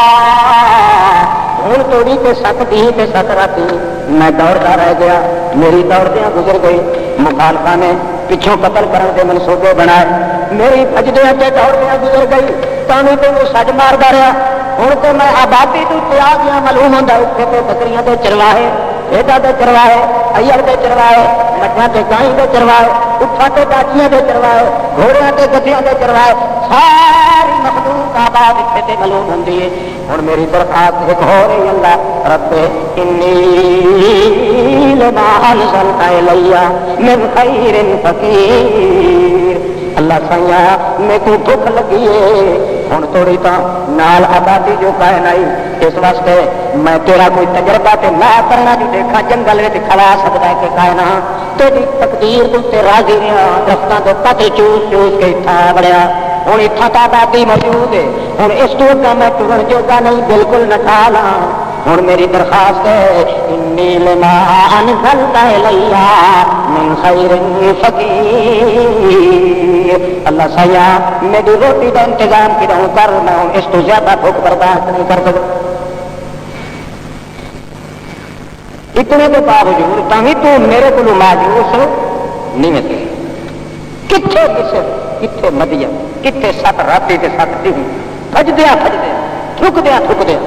Speaker 1: ہوں توڑی تے 7 دن تے 7 راتی میں دوڑتا رہ گیا, میری دوڑدیاں گزر گئی, مخالفہ نے پچھوں قتل کرن دے منصوبے بنائے, میری بھجدیاں تے دوڑدیاں گزر گئی, تانوں تے وہ سڈ ماردا رہا. ہوں تو میں آبادی تو چلا گیا, معلوم ہوتا اتنے تے بکریاں دے چرواہے, بھیڈاں دے چرواہے, ایڑ دے چرواہے, مجھاں تے گائیں دے چرواہے, اٹھاں تے باچیاں دے چرواہے, گھوڑیاں تے گدھیاں دے چرواہے, ساری مخلوق آباد اتنے تے معلوم ہوندی ہے. ہوں میری درخواست ایک ہو رہی اللہ رب انی لما انزلت الی من خیر فقیر. اللہ سیاں میں کو بھوک لگی ہے, ہوں تھوڑی تو نال آبادی جو کائن آئی, اس واسطے میں تیرا کوئی تجربہ تے میں کرنا نہیں دیکھا جنگل میں کھڑا سکتا ہے کہ کائنا تیری تقدیر تو تے راضی رہا, درختوں کے پتے چوس چوس کے اتنا بڑھیا. ہوں اتنا تو آبادی موجود ہے, ہوں اس تو میں ٹرن جوگا نہیں, بالکل نٹال ہاں. ہن میری درخواست ہے انی لما انزلت الیہ من خیر فقیر، اللہ سایہ میری روٹی کا انتظام کروں کر، میں اس تو زیادہ بھوک برداشت نہیں کر سکتا۔ اتنے کے باوجود تھی تو میرے کو مایوس نہیں ملے، کتنے مصر، کتنے مدین، کتنے سات راتی کے سات دن، بجدیا تھکدیا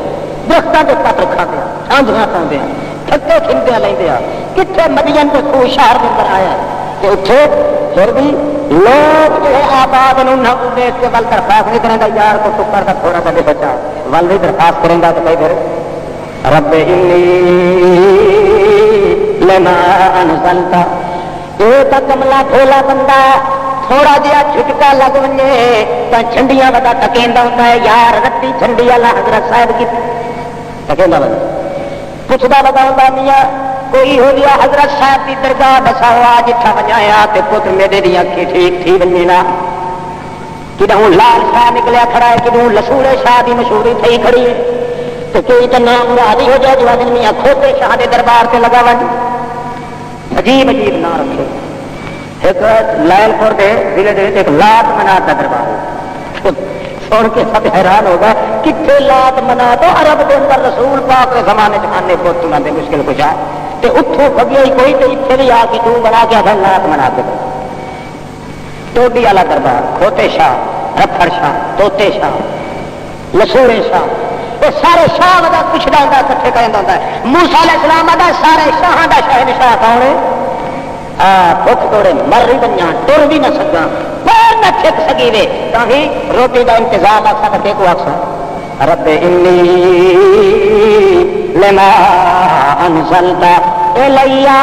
Speaker 1: درختوں کے پتر کھاندیا، چھانجیاں پاؤندیا، تھکے کھندیا لیندیا، کتنے مدین کے خوہ شہر کے اندر آیا کہ اتنے پھر بھی لوگ جو ہے آباد نے دیکھ کے ول درخواست نہیں کریں گا یار کو ٹکر کا تھوڑا سا بچا، ول بھی درخواست کریں گا تو کہیں پھر رب انی لما انزلت، ایک کملا ٹھولا بندہ تھوڑا جہا جھٹکا لگ ونجے تو جھنڈیاں بڑا ٹکیندا ہوندا ہے، یار رتی جھنڈی والا حضرت صاحب کی ٹکیندا بڑا پوچھدا بڑا ہوندا میاں کوئی ہو گیا حضرت صاحب کی درگاہ بساؤ آج اتھا ونجایا تے پتر میرے دی اکھی ٹھیک تھی ونجے نا، کدوں لال شاہ نکلیا کھڑا ہے، کدوں لسورے شاہ دی مشہوری تھی کھڑی ہے، تو کوئی تو نام راضی ہو جائے جو آدمی میاں کھوتے شاہ دے دربار سے لگا ون، عجیب عجیب نام رکھے۔ ایک لائل پور کے ضلع ایک لات منات کا دربار سن کے سب حیران ہوگا، کتنے لات منا تو عرب کے اندر رسول پاک کے زمانے چاہنے پوت دے مشکل کچا تو اتوں بگیا ہی کوئی تو اتنے بھی آ کے توں بنا کے آدھا لات منا کے ٹوڈی والا دربار، کھوتے شاہ، رفڑ شاہ، توتے شاہ، لسورے شاہ، وہ سارے شاہ کا کچھ نہ ہوتا کٹھے کرنا ہوتا ہے۔ موسیٰ علیہ السلام کا سارے شاہوں کا شہنشاہ کون ہے؟ بھوک توڑے مر بھی بنیا، ٹر بھی نہ سکا، پیر نہ چھک سکی وے تھی روٹی کا انتظام آ سکتے کو آخ رب انی لما انزلت الیہ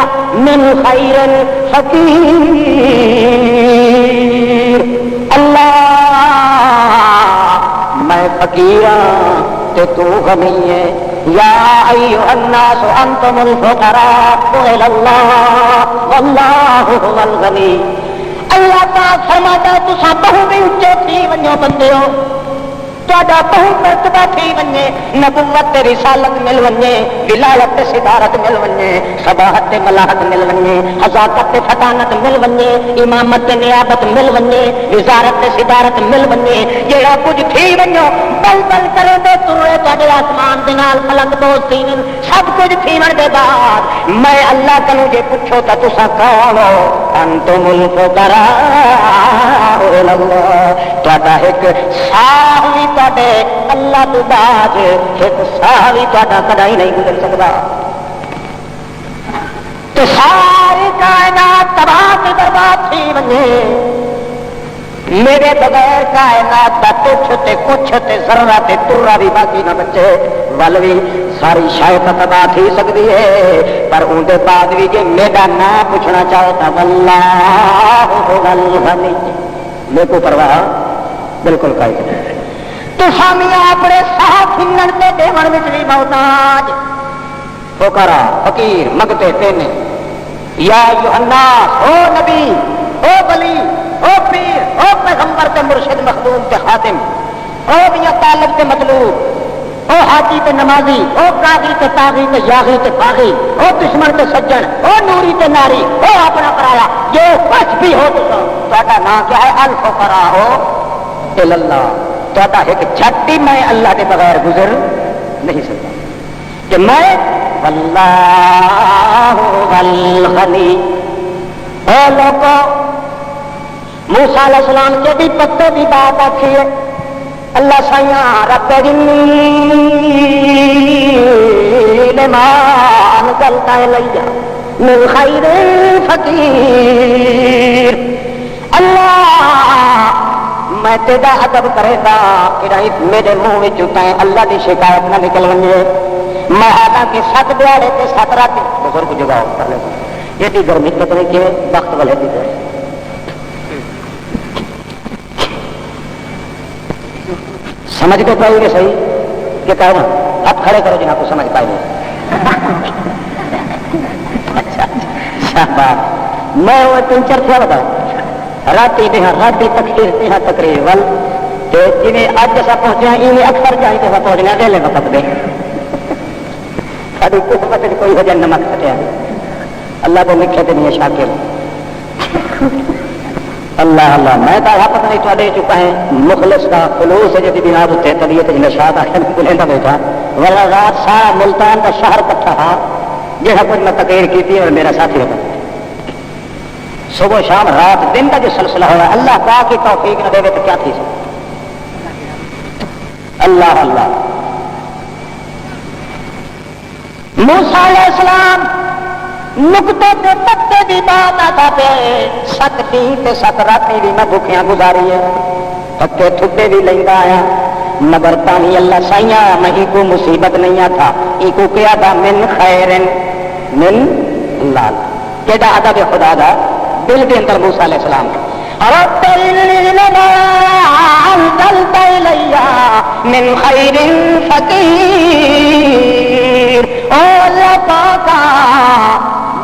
Speaker 1: من خیر فقیر، اللہ میں فقیر ہاں تے تو غنی ہے، یا ایھا الناس انتم الفقراء الی اللہ واللہ هو الغنی۔ اللہ پاک فرماتا ہے تساں بہو بھی اچے تھی ونجو بندے ہو، تہاڈا بہو مرتبہ تھی ونجے، نبوت تے رسالت مل ونجے، ولایت تے صدارت مل ونجے، صباحت تے ملاحت مل ونجے، حذاقت تے فطانت مل ونجے، امامت تے نیابت مل ونجے، وزارت تے صدارت مل ونجے، جیڑا کچھ تھی ونجو بل بل کرو دے ترے تہاڈے آسمان دے نال فلک دوست تھی سب کچھ تھی ون دے بعد میں اللہ کنوں جے پوچھو تا تساں کون ہو؟ انتم الفقراء الی اللہ، تہاڈا ایک ساہ وی تہاڈے اللہ تو بعد ایک ساہ وی تہاڈا کدی نہیں گزر سکدا، تے ساری کائنات تباہ تے برباد تھی ونجے میرے بغیر کائنات کا تچھ تے کچھ تے ذرہ تے ترا بھی باقی نہ بچے، ول بھی ساری شاید تباہ تھی سکتی ہے، پر اندر بعد بھی جی میرا نام پوچھنا چاہو تو واللہ هو الغنی، میرے کو پرواہ بالکل کوئی نہیں۔ تو سامیاں اپنے ساہ کھنن تے دیون وچ بھی محتاج، فقراء فقیر منگتے تینے، یا ایھا الناس، او نبی، او ولی، او پیر، او پیغمبر تے مرشد مخدوم تے خاتم، او میاں طالب تے مطلوب، او حاجی تے نمازی، او قاضی تے طاغی تے یاغی تے باغی، او دشمن تے سجن، او نوری تے ناری، او اپنا پرایا، جو کچھ بھی ہو تہاڈا نام کیا ہے؟ الفقراء الی اللہ، تہاڈا ایک جھٹ ہی میں اللہ کے بغیر گزر نہیں سکتا کہ میں واللہ الغنی۔ اے لوگوں موسیٰ علیہ السلام کے بھی پتے کی بات آتی ہے، اللہ سائیاں رب انی لما انزلت الیہ من خیر فقیر، اللہ میں تیرا ادب کرے گا کہ میرے منہ میں چٹائیں اللہ کی شکایت نہ نکل ونجے، میں آدھا کہ 7 دیہڑے تے 7 رات بزرگ جگاؤ کر لے یہ گرمی کتنے کے وقت والے دی ہے۔ سمجھ کے پاؤ گے صحیح کہ کہنا ہاتھ کھڑے کرو جناب کو سمجھ پائے گے۔ اچھا میں وہ 3-4 کیا بتاؤں رات تقریر ول جی اج اصا پہنچے ہیں یہ اکثر جائیں تو پہنچنے ویلے وقت دے ساری قسمت کوئی وجہ نمک کھٹیا اللہ کو مکھے تے نہیں شاکر اللہ اللہ میں تو پتہ نہیں تھوڑے چکا ہے مخلص کا خلوص ہے جی بنا اتنے طبیعت نشاط آخر بلیندا بیٹھا ورنہ رات سارا ملتان کا شہر کٹھا تھا جہاں کچھ میں تقریر کی تھی اور میرا ساتھی ہوتا صبح شام رات دن کا جو سلسلہ ہوا اللہ پاک کی توفیق نہ دے تو کیا تھی اللہ اللہ موسیٰ علیہ السلام نقطے پہ پتے بھی بات آتا پہ ست دین تے ست راتی بھی میں بھوکیاں گزاری ہے پتے تھڈے بھی لینا آیا مگر تانی اللہ سائیاں مہی کو مصیبت نہیں آتا ای کو کیا تھا من خیرن من لال کیڑا ادب خدا دا دل کے اندر موسیٰ علیہ السلام رب لما انزلت الیا من خیر فقیر او اللہ پاکا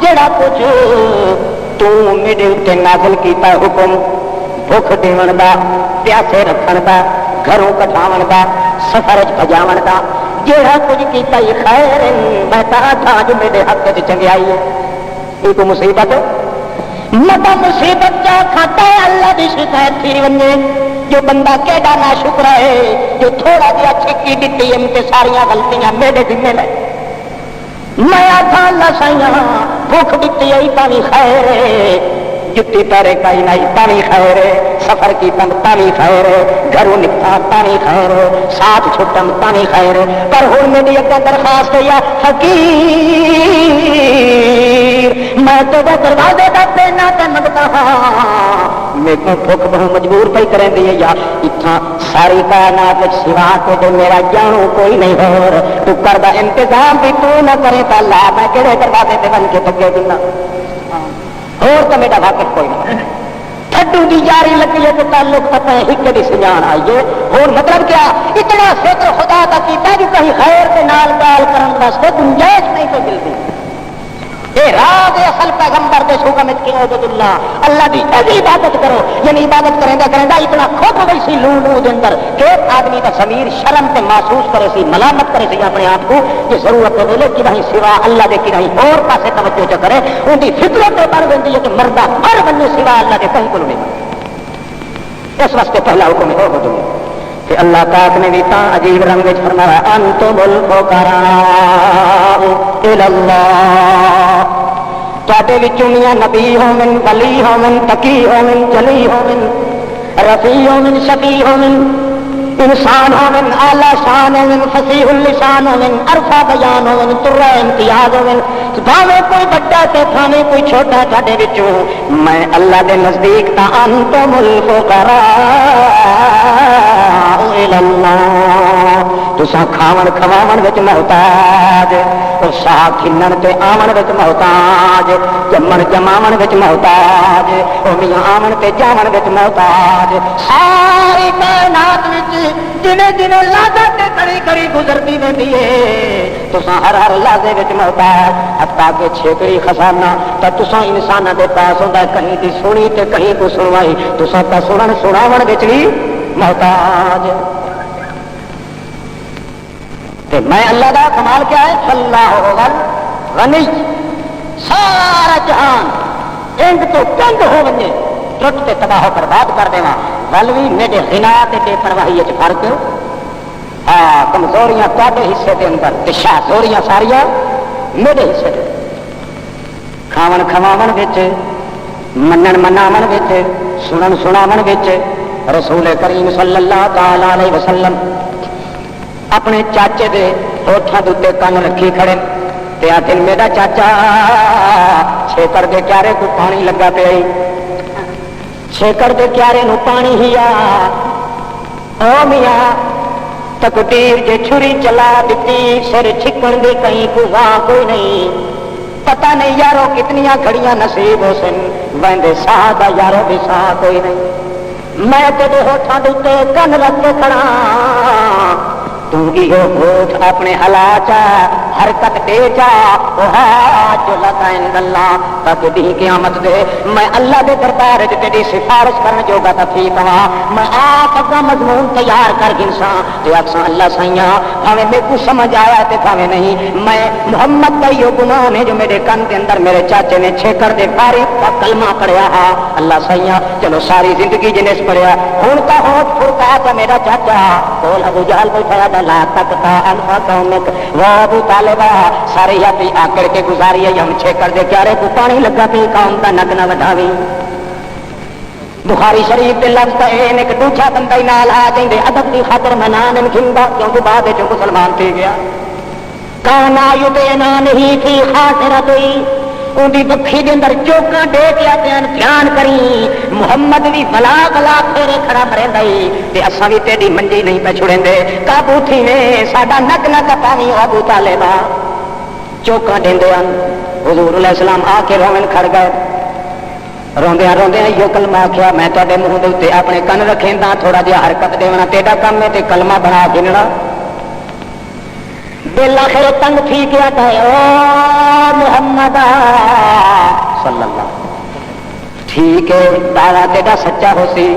Speaker 1: جڑا کچھ تو میرے اتنے نازل کیتا حکم بھوک دیون دا پیاسے رکھن دا گھروں کٹھاون دا سفر بھجاون دا جڑا کچھ کیتا یہ خیر میں تاں تھا جو میرے حق وچ چنگیائی ہے یہ کو مصیبت متا مصیبت کیا کھاتا ہے اللہ دی شکایت تھی ونجے جو بندہ کیڑا نہ شکر ہے جو تھوڑا جہا چھکی دتی ہے تے ساریاں غلطیاں میرے ذمہ لے میں آتا اللہ سائیاں بھوک دیتی ہے تاوی خیر ہے جتی پیرے کئی نہیں تاوی خیر ہے سفر کی تم تاوی خیر ہے گھروں نکتا تاوی خیر ہے ساتھ چھٹم تاوی خیر ہے پر ہوں میری اگے درخواست ہے یا فقیر میں تو وہ دروازے کا پینا تے منگتا ہاں میرے کو بھوک بہت مجبور پہ کریں دی یا اتنا ساری کائنات سوا کے جو میرا جانو کوئی نہیں ہو تو کردہ انتظام بھی تو نہ کرے تو اللہ میں کہڑے دروازے پہ بن کے تکے دینا اور تو میرا واقف کوئی نہیں تھڈو دی جاری لگی ہے کہ تعلق پتہ ہے ہک دی سجان آئیے اور مطلب کیا اتنا فکر خدا کا کیتا جو کہیں خیر کے نال گال کرن واسطے گنجائش نہیں تو ملتی یہ راز اصل پیغمبر دے شوکا میں کہ عبد اللہ دی ایسی عبادت کرو یعنی عبادت کریں گا اتنا کھوٹ گئی سی لو لو دے اندر کہ آدمی کا ضمیر شرم تے محسوس کرے سی ملامت کرے سی اپنے آپ کو کہ ضرورت کے ویلے کہ نہیں سوا اللہ دے کی نہیں اور پاسے توجہ چ کرے ان کی فطرت بن گئی ہے کہ مردہ ہر بندے سوا اللہ دے کہیں کو نہیں اس واسطے پہلا حکم ہے عبد کہ اللہ پاک نے بھی تاں عجیب رنگ وچ فرمایا انتم الفقراء الی اللہ تواڈے وچوں میاں نبی ہوون ولی ہوون تقی ہوون جلی ہوون رفیع ہوون شفیع ہوون انسان ہوون اعلی شان ہوون فصیح اللسان ہوون عرفہ بیان ہوون ترہ امتیاز ہوون بھاوے کوئی بڑا تے بھاوے کوئی چھوٹا تواڈے وچوں میں اللہ دے نزدیک تاں انتم الفقراء تساں کھاون کھواون وچ محتاج اور ساہ کھنن تے آون وچ محتاج جمن جماون وچ محتاج او میاں آون تے جاون وچ محتاج ساری کائنات وچ جنے جنے لازہ تے کھڑی کھڑی گزرتی ویندی ہے تساں ہر ہر لازے وچ محتاج حتیٰ کہ چھیکڑی خزانہ تے تساں انساناں دے پاس ہوندا کہیں دی سنی تے کہیں کو سنوائی تساں تے سنن سناون وچ بھی محتاج تے میں اللہ دا کمال کیا ہے اللہ غنی سارا جہان انگ تو کنگ ہو ونجے ٹوٹ تے تباہ و برباد کر دیواں ولوی میرے غنا تے بے پرواہی وچ فرق ہاں کمزوریاں تواڈے حصے دے اندر تے شہزوریاں ساریاں میرے حصے دے کھاون کھواون وچ منن مناون وچ سنن سناون وچ رسول کریم صلی اللہ تعالی علیہ وسلم اپنے چاچے دے ہوٹھاں دے کن رکھی کھڑے تے آتے میرا چاچا چھیکڑ دے کیارے کو پانی لگا پیا چھیکڑ دے کیارے نو پانی ہی او میاں تقدیر جے چھری چلا دیتی سر چھکن دے کہیں کو وہاں کوئی نہیں پتہ نہیں یارو کتنیاں گھڑیاں نصیب ہو سن ویندے ساہ دا یارو بھی ساہ کوئی نہیں میں تیرے ہوٹھاں دے کن رکھ کے کھڑا یہ ہوٹ اپنے حالات حرکت دے جا جو لگائیں اللہ تاکہ دی قیامت دے میں اللہ دے دربار وچ تیری سفارش کرن جوگا تفیق ہاں میں آپ اپنا مضمون تیار کر گنساں تے اکساں اللہ سائیاں بھاویں میرے کو سمجھ آیا تے بھاویں نہیں میں محمد کا یہ گناہ نے جو میرے کن دے اندر میرے چاچے نے چھیکر دے باری کا کلمہ پڑھیا ہا اللہ سائیاں چلو ساری زندگی جنس پڑھیا ہن کا ہوٹ پھرکا تا میرا چاچا بول ابو جہل بیٹھا لا تک تا الفا قومک و ابو طالبہ سارے یا پی آکڑ کے گزاری ہے ہم چھیکر دے کیارے کو پانی لگا پی قوم دا نگ نہ وڈھاویں بخاری شریف دے لفظ این ایک دوجا بندہ ہی نال آ جائیں ادب دی خاطر میں نام گھندا کیونکہ بعد وچ مسلمان تھی گیا کانا یدینا نہیں تھی خاطرتی ان دی بکھی دے اندر چوکاں دے کے دھیان کری محمد بھی بلا بلا پھیرے کھڑا مریندا اے تے اساں بھی تیری منجی نہیں پہ چھڑیندے قابو تھی نے ساڈا نگ نہ کپاویں ابو طالبہ چوکاں دیندے ان حضور علیہ السلام آ کے روون کھڑ گئے روندیاں روندیاں یہ کلمہ آخیا میں تواڈے منہ دے اوتے اپنے کن رکھیندا تھوڑا جہا حرکت دیونا تیرا کم ہے تے کلمہ بنا گننا دل آخر تنگ تھی کیا کہ او محمد صلی اللہ ٹھیک ہے دعویٰ تیرا سچا ہو سی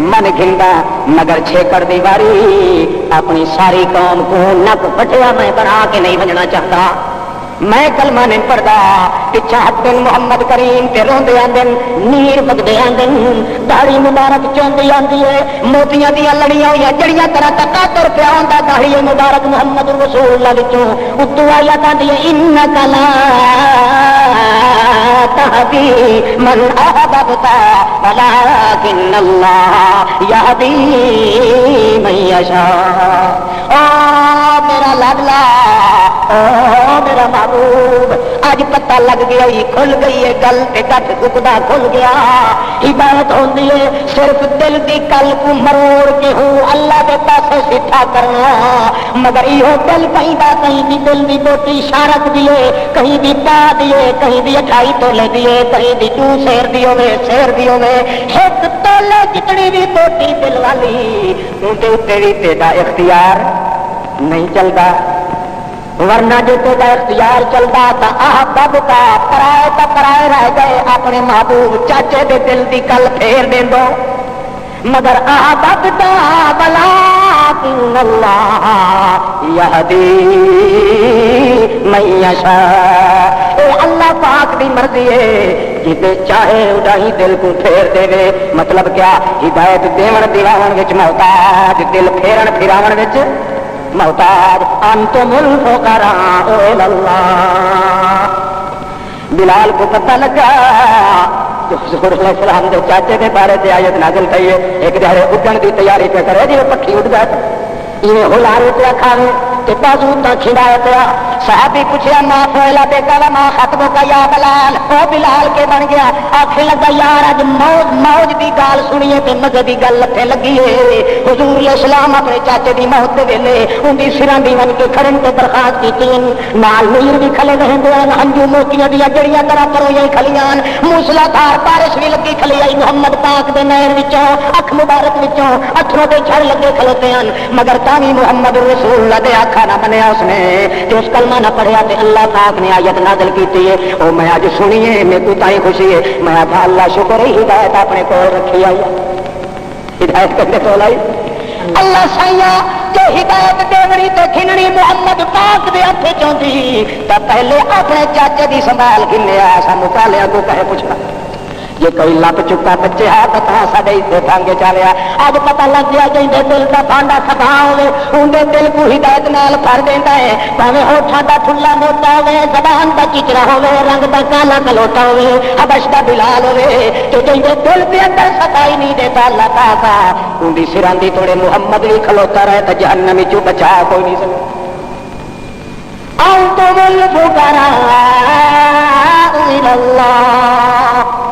Speaker 1: من گھندا مگر چھیکڑ دی واری اپنی ساری قوم کو نک پٹیا میں بنا کے نہیں بجنا چاہتا میں کلمہ نہیں پڑھتا پچھا ہتن محمد کریم تے روندے آندن نیر بگدے آندن داڑھی مبارک چوندی آندی ہے موتیاں دیاں لڑیاں ہوئی جڑیاں طرح تکا تر پیا ہوندا داڑھی مبارک محمد رسول اللہ وچوں اتو آیات آندی ہے انک لا تہدی من احببت ولکن اللہ یہدی من یشاء او میرا لاڈلا او میرا محبوب اج پتہ لگ گیا ہی کھل گئی ہے گل تے گٹ گکدا کھل گیا ہدایت ہوندی ہے صرف دل دی کل کو مروڑ کے ہوں اللہ دے پاسے سٹھا کرنا مگر یہ دل کہیں دا کہیں دی دل دی بوٹی شارک دیے کہیں دی پا دیے کہیں دی 28 تولے دیے کہیں دی 2 سیر دی ہوے سیر دی ہوے ایک تولے جتنی بھی بوٹی دل والی اون دے اوتے وی تیرا اختیار نہیں چلتا ورنہ جو تیرا اختیار چلتا تو احباب کا پرائے رہ گئے اپنے محبوب چاچے دے دل دی کل پھیر دیں دو مگر احباب کا ولکن اللہ یہدی من یشاء اے اللہ پاک دی مرضی ہے جتے چاہے اڈائی دل کو پھیر دے وے مطلب کیا ہدایت دیون دیواون وچ محتاج دل پھیرن پھراون وچ محتاج انتم الفقراء الی اللہ بلال کو پتہ لگا حضور علیہ السلام دے چاچے دے بارے تے آیت نازل تھی ہے ایک دہڑے اگن دی تیاری پہ کرے جی پکھی اڑ گئے یہ ہلارے پہ کھاوے تے بازو تا کھڑائے پیا صحابی پوچھیا ما فعل بے کلا ما خطب کا یا بلال او بلال کے بن گیا آکھے لگا یار اج موج دی گال سنیے تے مزے دی گل لٹھے لگی ہے حضور علیہ السلام اپنے چاچے دی موت دے ویلے ان دی سراں دی ون کے کھڑن تے درخواست کیتی نال نیر بھی کھلے رہندے ہیں ہنجو موتیاں دی جڑیاں طرح پروئی کھلیاں موسلا دھار بارش بھی لگی کھلی آئی محمد پاک دے نہر وچوں اکھ مبارک وچوں اتھروں دے جھڑ لگے کھلوتے ہیں مگر تاوی محمد رسول اللہ دے آکھا نہ بنیا اس نے جو اس کلمہ نہ پڑھیا تے اللہ پاک نے آیت نازل کیتی ہے او میں اج سنیے میرے کو تائی خوشی ہے میں آکھا اللہ شکر ہے ہدایت اپنے کول رکھی آئی ہدایت کدے کول آئی اللہ سائیاں جو ہدایت دیونی تے کھننی محمد پاک دے ہتھ چوندی تے پہلے اپنے چاچے دی سنبھال گھنیا سا مکالیا کو کہے پوچھنا یہ کوئی لپ چکا بچے ہے تو سارے اتنے ٹانگے چالیا اج پتہ لگ گیا جی دل کا پانڈا سفا ہوے اندر دل کو ہدایت نال بھر دینا ہے پاوے ہوٹھاں دا ٹھلا موٹا ہوے زبان دا چچڑا ہوے رنگ دا کالا کلوٹا ہوے حبش دا بلال ہوے تو جے دل دے اندر صفائی نہیں دیتا اللہ پاک اندی سراں دی توڑے محمد بھی کھلوتا رہے تے جہنم وچوں بچا کوئی نہیں سکدا انتم الفقراء الی اللہ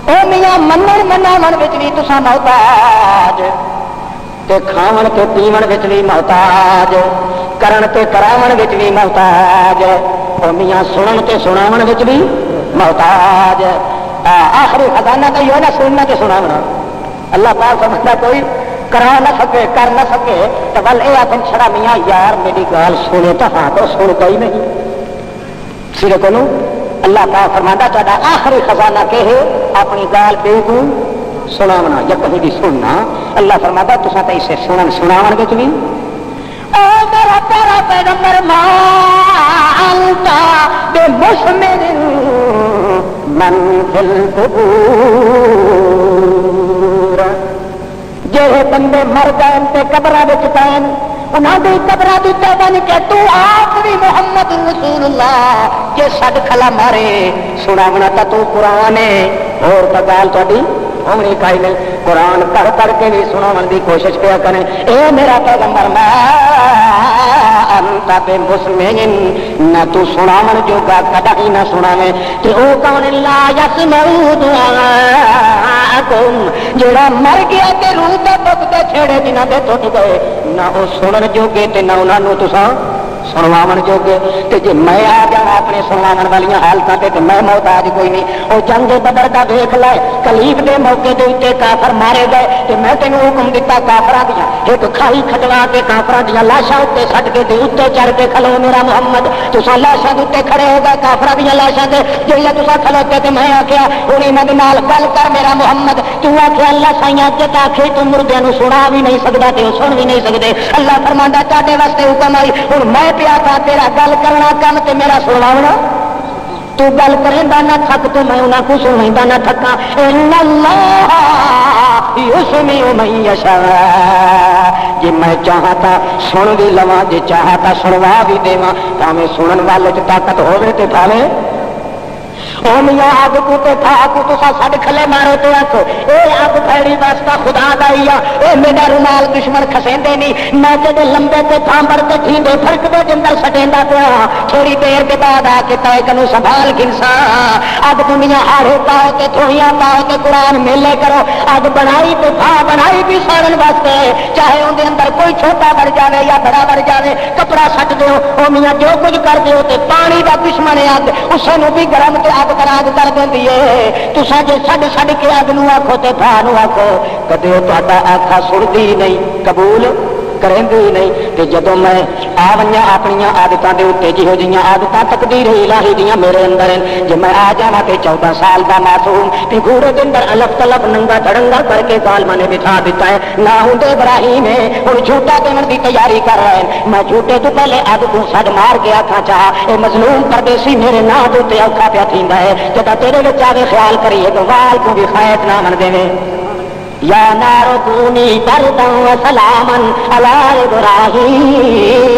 Speaker 1: او میاں منن مناون وچ بھی تساں محتاج تے کھاون تے پیون وچ بھی محتاج کرن تے کراون وچ بھی محتاج او میاں سنن تے سناون وچ بھی محتاج آخری خزانہ تو یہ نہ سننا تے سناونا اللہ پاک سمجھتا کوئی کرا نہ سکے کر نہ سکے تو ول یہ آخر چھڑا میاں یار میری گال سنے تو ہاں تو سنتا ہی نہیں سرے کو اللہ تعالیٰ فرماتا چاہتا آخری خزانہ کہ ہے اپنی گال بے کو سناونا یا کہیں بھی سننا اللہ فرماتا تو ساتھ اسے سناون کے چلی اے میرا پیارا پیغمبر ما انت بمسمر من فی القبور جے بندے مر گئے تے قبراں وچ پین انہاں دی قبراں دی تے بن کے تو آخری محمد رسول اللہ جے سڈ کھلا مارے سناونا تا تو قرآن ہے اور تا گال تہاڈی ہونی کائی نہیں قرآن پڑھ پڑھ کے بھی سناون دی کوشش کیا کریں اے میرا پیغمبر ما انت بمسمع نہ تو سناون جوگا کدی نہ سناویں تے او کون لا یسمع دعاءکم جڑا مر گیا تے روح دے دکھ تے چھڑے جنہاں دے ٹوٹ گئے نہ او سنن جوگے تے نہ انہاں نوں تساں سنواون جوگے تے جے میں آ جاواں اپنے سنواون والیاں حالتاں تے میں محتاج کوئی نہیں او جنگ بدر دا دیکھ لے کلیف دے موقع دے اوتے کافر مارے گئے تے میں تینوں حکم دتا کافراں دیاں ایک کھائی کھٹوا کے کافراں دیاں لاشاں اوتے سٹ کے تے اوتے چڑھ کے کھلو میرا محمد تساں لاشاں دے اوتے کھڑے ہو گئے کافراں دیاں لاشاں تے جیڑا تساں کھلوتے تے میں آکھیا ہن انہاں دے نال گل کر میرا محمد تو آکھیا اللہ سائیاں جے آکھے تو مردیاں نوں سنا بھی نہیں سکدا تے او سن بھی نہیں سکدے اللہ فرماندا تواڈے واسطے حکم آئی ہن میں پیا تھا تیرا گل کرنا کم تے میرا سنواونا تو گل کریندا نہ تھک تو میں انہاں کو سنویندا نہ تھکاں ان اللہ یسمع من یشاء جے میں چاہتا سن بھی لواں جے چاہتا سنوا بھی دیواں تاویں سنن والے تے طاقت ہوے تے پاوے او میاں اگ کو تے تھا کو تساں سڈ کھلے مارو تے آکھو اے اگ پھیڑی واسطہ خدا دا ہی آ اے میرا رومال دشمن کھسیندے نہیں میں تے لمبے تے تھامبر تے ٹھیندے فرق دے اندر سٹیندا پیا تھوڑی دیر دے بعد آ کے تے کنوں سنبھال گنسا اگ دنیا ہاڑے پاؤ تے تھوڑیاں پاؤ تے قرآن میلے کرو اگ بنائی تے بھا بنائی بھی ساڑن واسطے چاہے اون دے اندر کوئی چھوٹا بڑھ جاوے یا بڑا بڑھ جاوے کپڑا سٹ دیو او میاں جو کچھ کر دیو تے پانی دا دشمن اگ اسے نو بھی گرم تے اگ راج کر دینی ہے تساں جے چھڈ کے اگ نو آکھو تے بھا نو آکھو کدے تہاڈا آکھا سندی نہیں قبول کریں نہیں تے جدوں میں آ ونیاں اپنی عادتاں دے اوتے جہو جیاں عادتاں تقدیر الہی دیاں میرے اندر جے میں آ جاواں تے 14 سال دا معصوم تے گھوڑے دے اندر الف تلف ننگا دھڑنگا کر کے ظالماں نے بٹھا دیتا ہے نہ ہوندے ابراہیم ہے ہن جھوٹا دیون دی تیاری کر رہے ہیں میں جھوٹے تو پہلے اگ کو سڈ مار کے آکھاں چاہ اے مظلوم پردیسی میرے نام دے اوتے اوکھا پیا تھیندا ہے جدا تیرے وچ آوے خیال کریے کہ وال کو بھی خیت نہ من دے یا نار کونی بردا وسلاما علی ابراہیم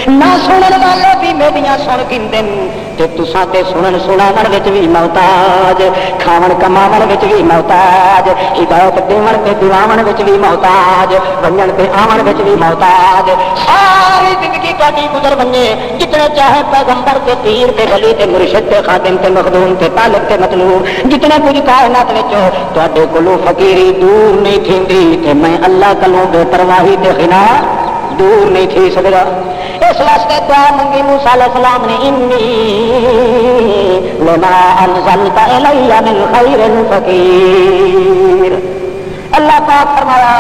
Speaker 1: نہ سنن والے بھی میریاں سن گندن تے تساں تے سنن سناون وچ بھی محتاج کھاون کماون وچ بھی محتاج ہدایت دیون تے دیواون وچ بھی محتاج ونجن تے آون وچ بھی محتاج ساری زندگی تہاڈی گزر ونجے جتنے چاہے پیغمبر تے پیر تے ولی تے مرشد تے خادم تے مخدوم تے طالب تے مطلوب جتنے کچھ کائنات وچ تہاڈے کولوں فقیری دور نہیں تھیندی تے میں اللہ کلوں بے پرواہی تے خنا دور نہیں تھی سکدا اس واسطے دعا منگی موسیٰ علیہ السلام نے انی لما انزلت الی من خیر فقیر اللہ پاک فرمایا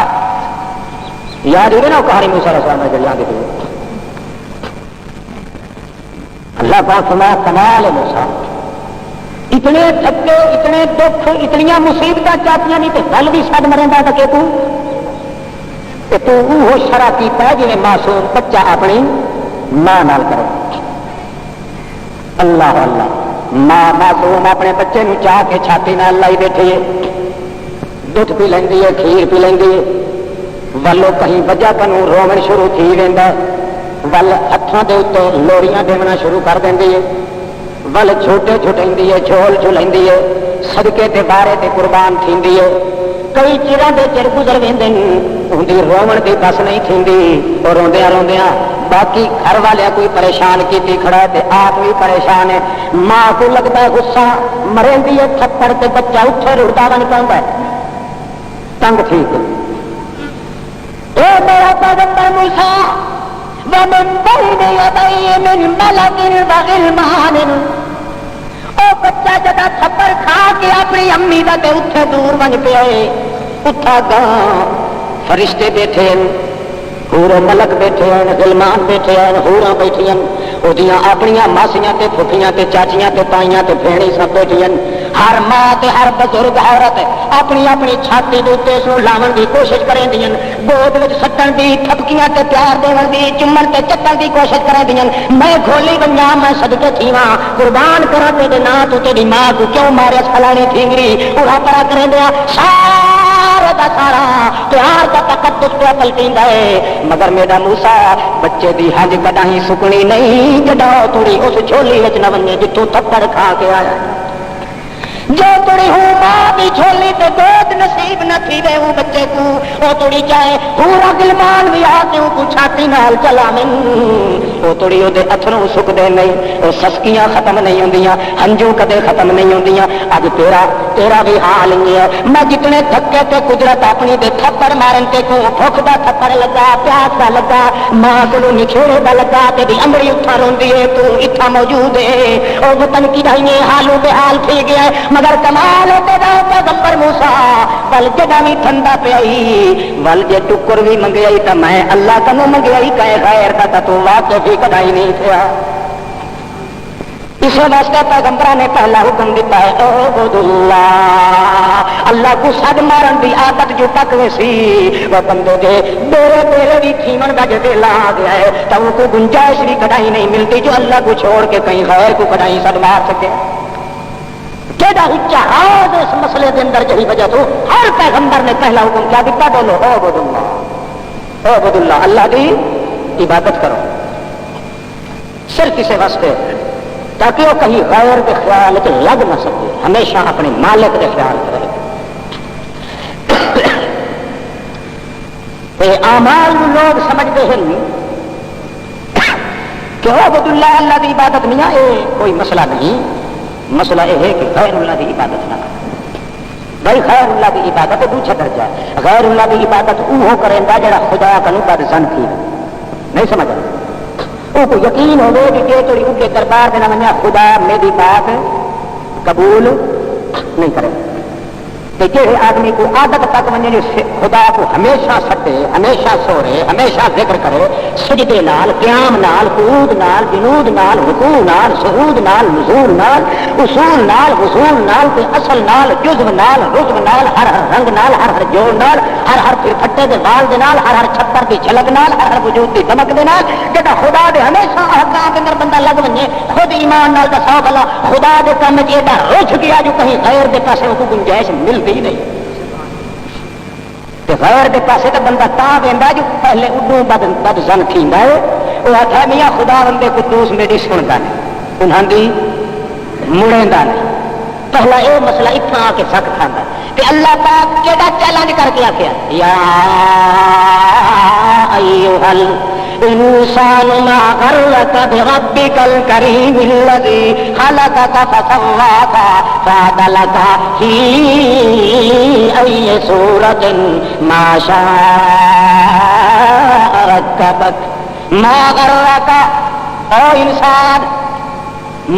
Speaker 1: یاد ہے نا کہانی موسیٰ علیہ السلام نے جڑی آگے تھی اللہ پاک فرمایا کمال موسیٰ اتنے تھکے اتنے دکھ اتنی مصیبت چاہتی نہیں تو گل بھی سڈ مرے گا کہ تو وہ شرع کیتا ہے جی معصوم بچہ اپنی ماں نال کرے اللہ اللہ ماں معصوم اپنے بچے نو چاہ کے چھاتی نال لائی بیٹھی ہے دودھ پی لینی ہے کھیر پی لینی ہے ولو کہیں وجہ کنوں رومن شروع تھی ویندا ول ہاتھوں دے اوتے لوڑیاں دیونا شروع کر دیندی ہے ول چھوٹے چھٹیندی ہے جھول جھلائندی ہے صدقے تے بارے تے قربان تھیندی ہے کئی چیراں دے چر گزر ویندے اندی رومن دی بس نہیں تھیندی اور روندیاں روندیاں باقی گھر والے کوئی پریشان کیتی کھڑا ہے تے آپ بھی پریشان ہے ماں کو لگتا ہے غصہ مریندی ہے تھپڑ تے بچہ اٹھے رڑدا بن پاوندا ہے تنگ ٹھیک اے میرا پیغمبر موسیٰ ومن بین یدی من ملک وغلمان او بچہ جدا تھپڑ کھا کے اپنی امی دا تے اٹھے دور بن پیا اٹھا گا فرشتے بیٹھے ہیں، حور و ملک بیٹھے ہیں، غلمان بیٹھے ہیں، حوراں بیٹھی ہیں، اودیاں اپنیاں ماسیاں تے پھوپھیاں تے چاچیاں تے تائیاں تے بھیڑی سب بیٹھی ہیں۔ ہر ماں تے ہر بزرگ عورت اپنی اپنی چھاتی دے اوتے اس نوں لاون دی کوشش کریں دیاں، گود وچ سٹن دی، تھپکیاں تے پیار دیون دی، چمن تے چٹن دی کوشش کریں دیاں۔ میں کھولی بنیا، میں صدقے تھیواں، قربان کراں تیرے ناں تو تیری ماں کو کیوں مارے فلانی ٹھینگری، پورا پرا کریں دیا سارا دا سارا پیار دا تقدس پہ پلٹیندا ہے۔ مگر میرا موسیٰ بچے دی ہنج کڈاہیں سکنی نہیں، جڈا توڑی اس جھولی وچ نہ ونجے جتوں تھپڑ کھا کے آیا۔ جو تڑی ہوں ماں دی جھولی تے گود نصیب نہ تھی وے وہ بچے کو، او تڑی چاہے پورا گلمان بھی آ کے کو چھاتی نال چلا من، او تڑی او دے اتھروں سکدے نہیں، او سسکیاں ختم نہیں ہوندیاں، ہنجو کدے ختم نہیں ہوندیاں۔ اج تیرا بھی حال ہی ہے۔ میں جتنے تھکے تے قدرت اپنی دے تھپڑ مارن تے کو بھوک دا تھپڑ لگا، پیاس دا لگا، ماں کولوں نکھیڑے دا لگا، تیری امڑی اتھا روندی ہے، تو اتھا موجود ہے، او وطن کی دھائیے حالو بے حال تھی گیا ہے۔ مگر کمال تیرا پیغمبر موسیٰ ول جگہ بھی ٹھنڈا پیائی، ول جے ٹکر بھی منگیائی تا میں اللہ کنوں منگیائی کہے غیر دا تو واقع بھی کدائی نہیں تھیا۔ اس واسطے پیغمبروں نے پہلا حکم دیتا ہے اعبد اللہ، اللہ کو سد مارن دی عادت جو پکوے سی وہ بندے دے میرے بھی کھیمن کا جو ویلا آ گیا ہے تو وہ کو گنجائش بھی کٹائی نہیں ملتی جو اللہ کو چھوڑ کے کہیں غیر کو کٹائی سد مار سکے۔ کیڑا اتحاد اس مسئلے کے اندر جہی وجہ تو ہر پیغمبر نے پہلا حکم کیا دیتا، بولو اعبد اللہ، اعبد اللہ، اللہ کی عبادت کرو، صرف اسے واسطے تاکہ وہ کہیں غیر کے خیال کے لگ نہ سکے، ہمیشہ اپنے مالک کے خیال کرے۔ اعمال لوگ سمجھتے ہیں کہ عبد اللہ اللہ کی عبادت نہیں ہے، کوئی مسئلہ نہیں، مسئلہ یہ ہے کہ غیر اللہ کی عبادت نہ کرے۔ بھائی غیر اللہ کی عبادت دوسرا درجہ ہے، غیر اللہ کی عبادت وہ کرے گا جڑا خدا کنوں بد زن تھی، نہیں سمجھ وہ کو یقین ہو کہ تھوڑی ان کے دربار میں نہ منیا خدا میری بات قبول نہیں کرے۔ جہے آدمی کو عادت تک منجے خدا کو ہمیشہ سٹے، ہمیشہ سورے، ہمیشہ ذکر کرے، سجدے نال، قیام نال، قعود نال، جنود نال، رکوع نال، سجود نال، نزول نال، اصول نال، حصول نال، تے اصل نال، جزو نال، رزو نال، ہر رنگ نال، ہر جوڑ نال، ہر پھر پھٹے دے وال دے نال، ہر چھتر دی جھلک نال، ہر وجود دی دمک دے نال، جڑا خدا دے ہمیشہ احکام دے اندر بندہ لگ ونجے خود ایمان نال دسو بھلا خدا دے کام وچ ایڈا رجھ گیا جو کہیں غیر دے پاسے کو گنجائش ملتی نہیں۔ غیر دے پاسے تو بندہ تا ویندا جو پہلے اڈوں بد زن تھیندا ہے، وہ آکھے میاں خدا بندے قدوس میری سندا نہیں، انہاں دی مڑیندا نہیں۔ پہلا یہ مسئلہ اتنا آ کے سک کھانا کہ اللہ پاک کیڑا چیلنج کر کے آخیا یا ایھا الانسان ما غرک بربک الکریم الذی خلقک فسواک فعدلک فی ای صورۃ ما شاء رکبک۔ ما غرک او انسان،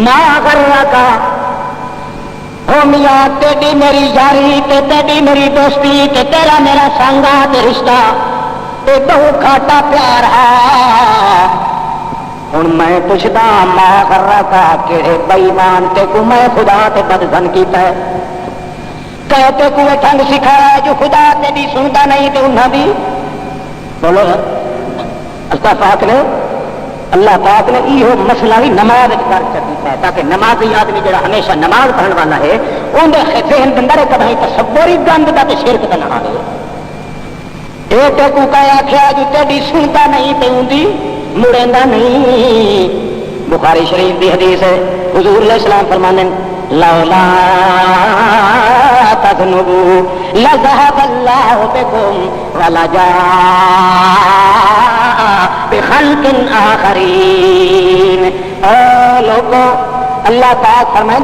Speaker 1: ما غرک او میاں تیری میری یاری تے تیری میری دوستی تے تیرا میرا سانگا تے رشتہ تے بہو کھاٹا پیار ہے۔ ہن میں پوچھدا ما غرکا کہڑے بے ایمان تے کو میں خدا تے بد زن کیتا ہے، کہتے کو ٹھنگ سکھایا جو خدا تیری سنتا نہیں تے انہاں بھی بولو اللہ پاک نے یہ مسئلہ بھی نماز کر چکا ہے تاکہ نمازی آدمی جڑا ہمیشہ نماز پڑھنے والا ہے اندر ذہن اندر کبھی تصوری گند کا تے شرک کا نہ آئے۔ ایک کو آخیا جو تیری سنتا نہیں تے اندی مڑیندا نہیں۔ بخاری شریف کی حدیث ہے، حضور علیہ السلام فرمانے لولا تذنبوا لذهب الله بكم ولجاء بخلق آخرین۔ اے لوگوں اللہ پاک فرمائیں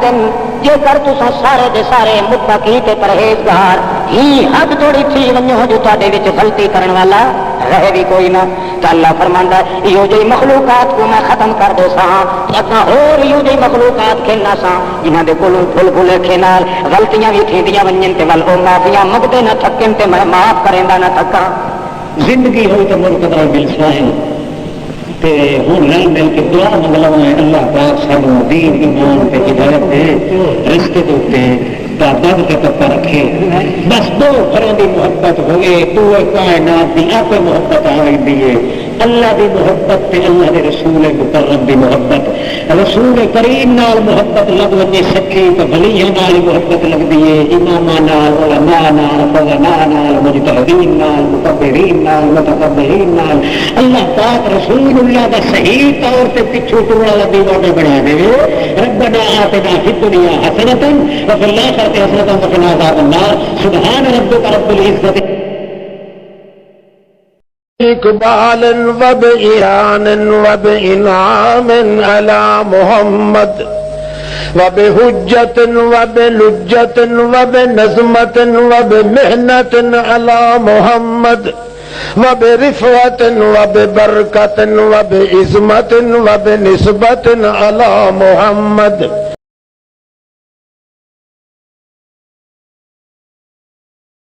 Speaker 1: جے کر تساں سارے دے سارے متقی تے پرہیزگار ہی حد توڑی تھی ونجو جو تواڈے وچ غلطی کرن والا رہے بھی کوئی نہ، تو اللہ فرماندا ہے یہ جی مخلوقات کو میں ختم کر دے ساں اگاں ہور یہ جی مخلوقات کھیلنا ساں جنہاں دے کولوں پھل پھلیکھے نال غلطیاں بھی تھیندیاں ونجن تے ول او معافیاں منگدے نہ تھکن تے میں معاف کریندا نہ تھکاں۔ زندگی ہوئی تو مرتبہ بالفاہم تے ہوں رل مل کے دعا منگلو ہے اللہ پاک سانو دین ایمان تے ہدایت دے رستے دے اوتے بد کے پپا رکھے بس دو گھروں کی محبت ہوئے پورے کائنات کی آپ محبت آ رہی ہے اللہ دی محبت تے اللہ دے رسول مکرم دی محبت رسول کریم نال محبت لگ وجے سچی تو ولیاں نال محبت لگدی ہے اماماں نال علماء نال فضلاء نال مجتہدین نال مکبرین نال متکبرین نال اللہ پاک رسول اللہ دا صحیح طور تے پچھو ٹوڑا والا دیوانے بنا دے ربنا آتنا فی الدنیا حسنۃ وفی الآخرۃ حسنۃ وقنا عذاب النار سبحان ربک رب العزۃ
Speaker 2: اقبال وبإيران وبإنعام على محمد وبحجة وبلجة وبنظمة وبمحنة على محمد وبرفعة وببركة وبعظمة وبنسبة على محمد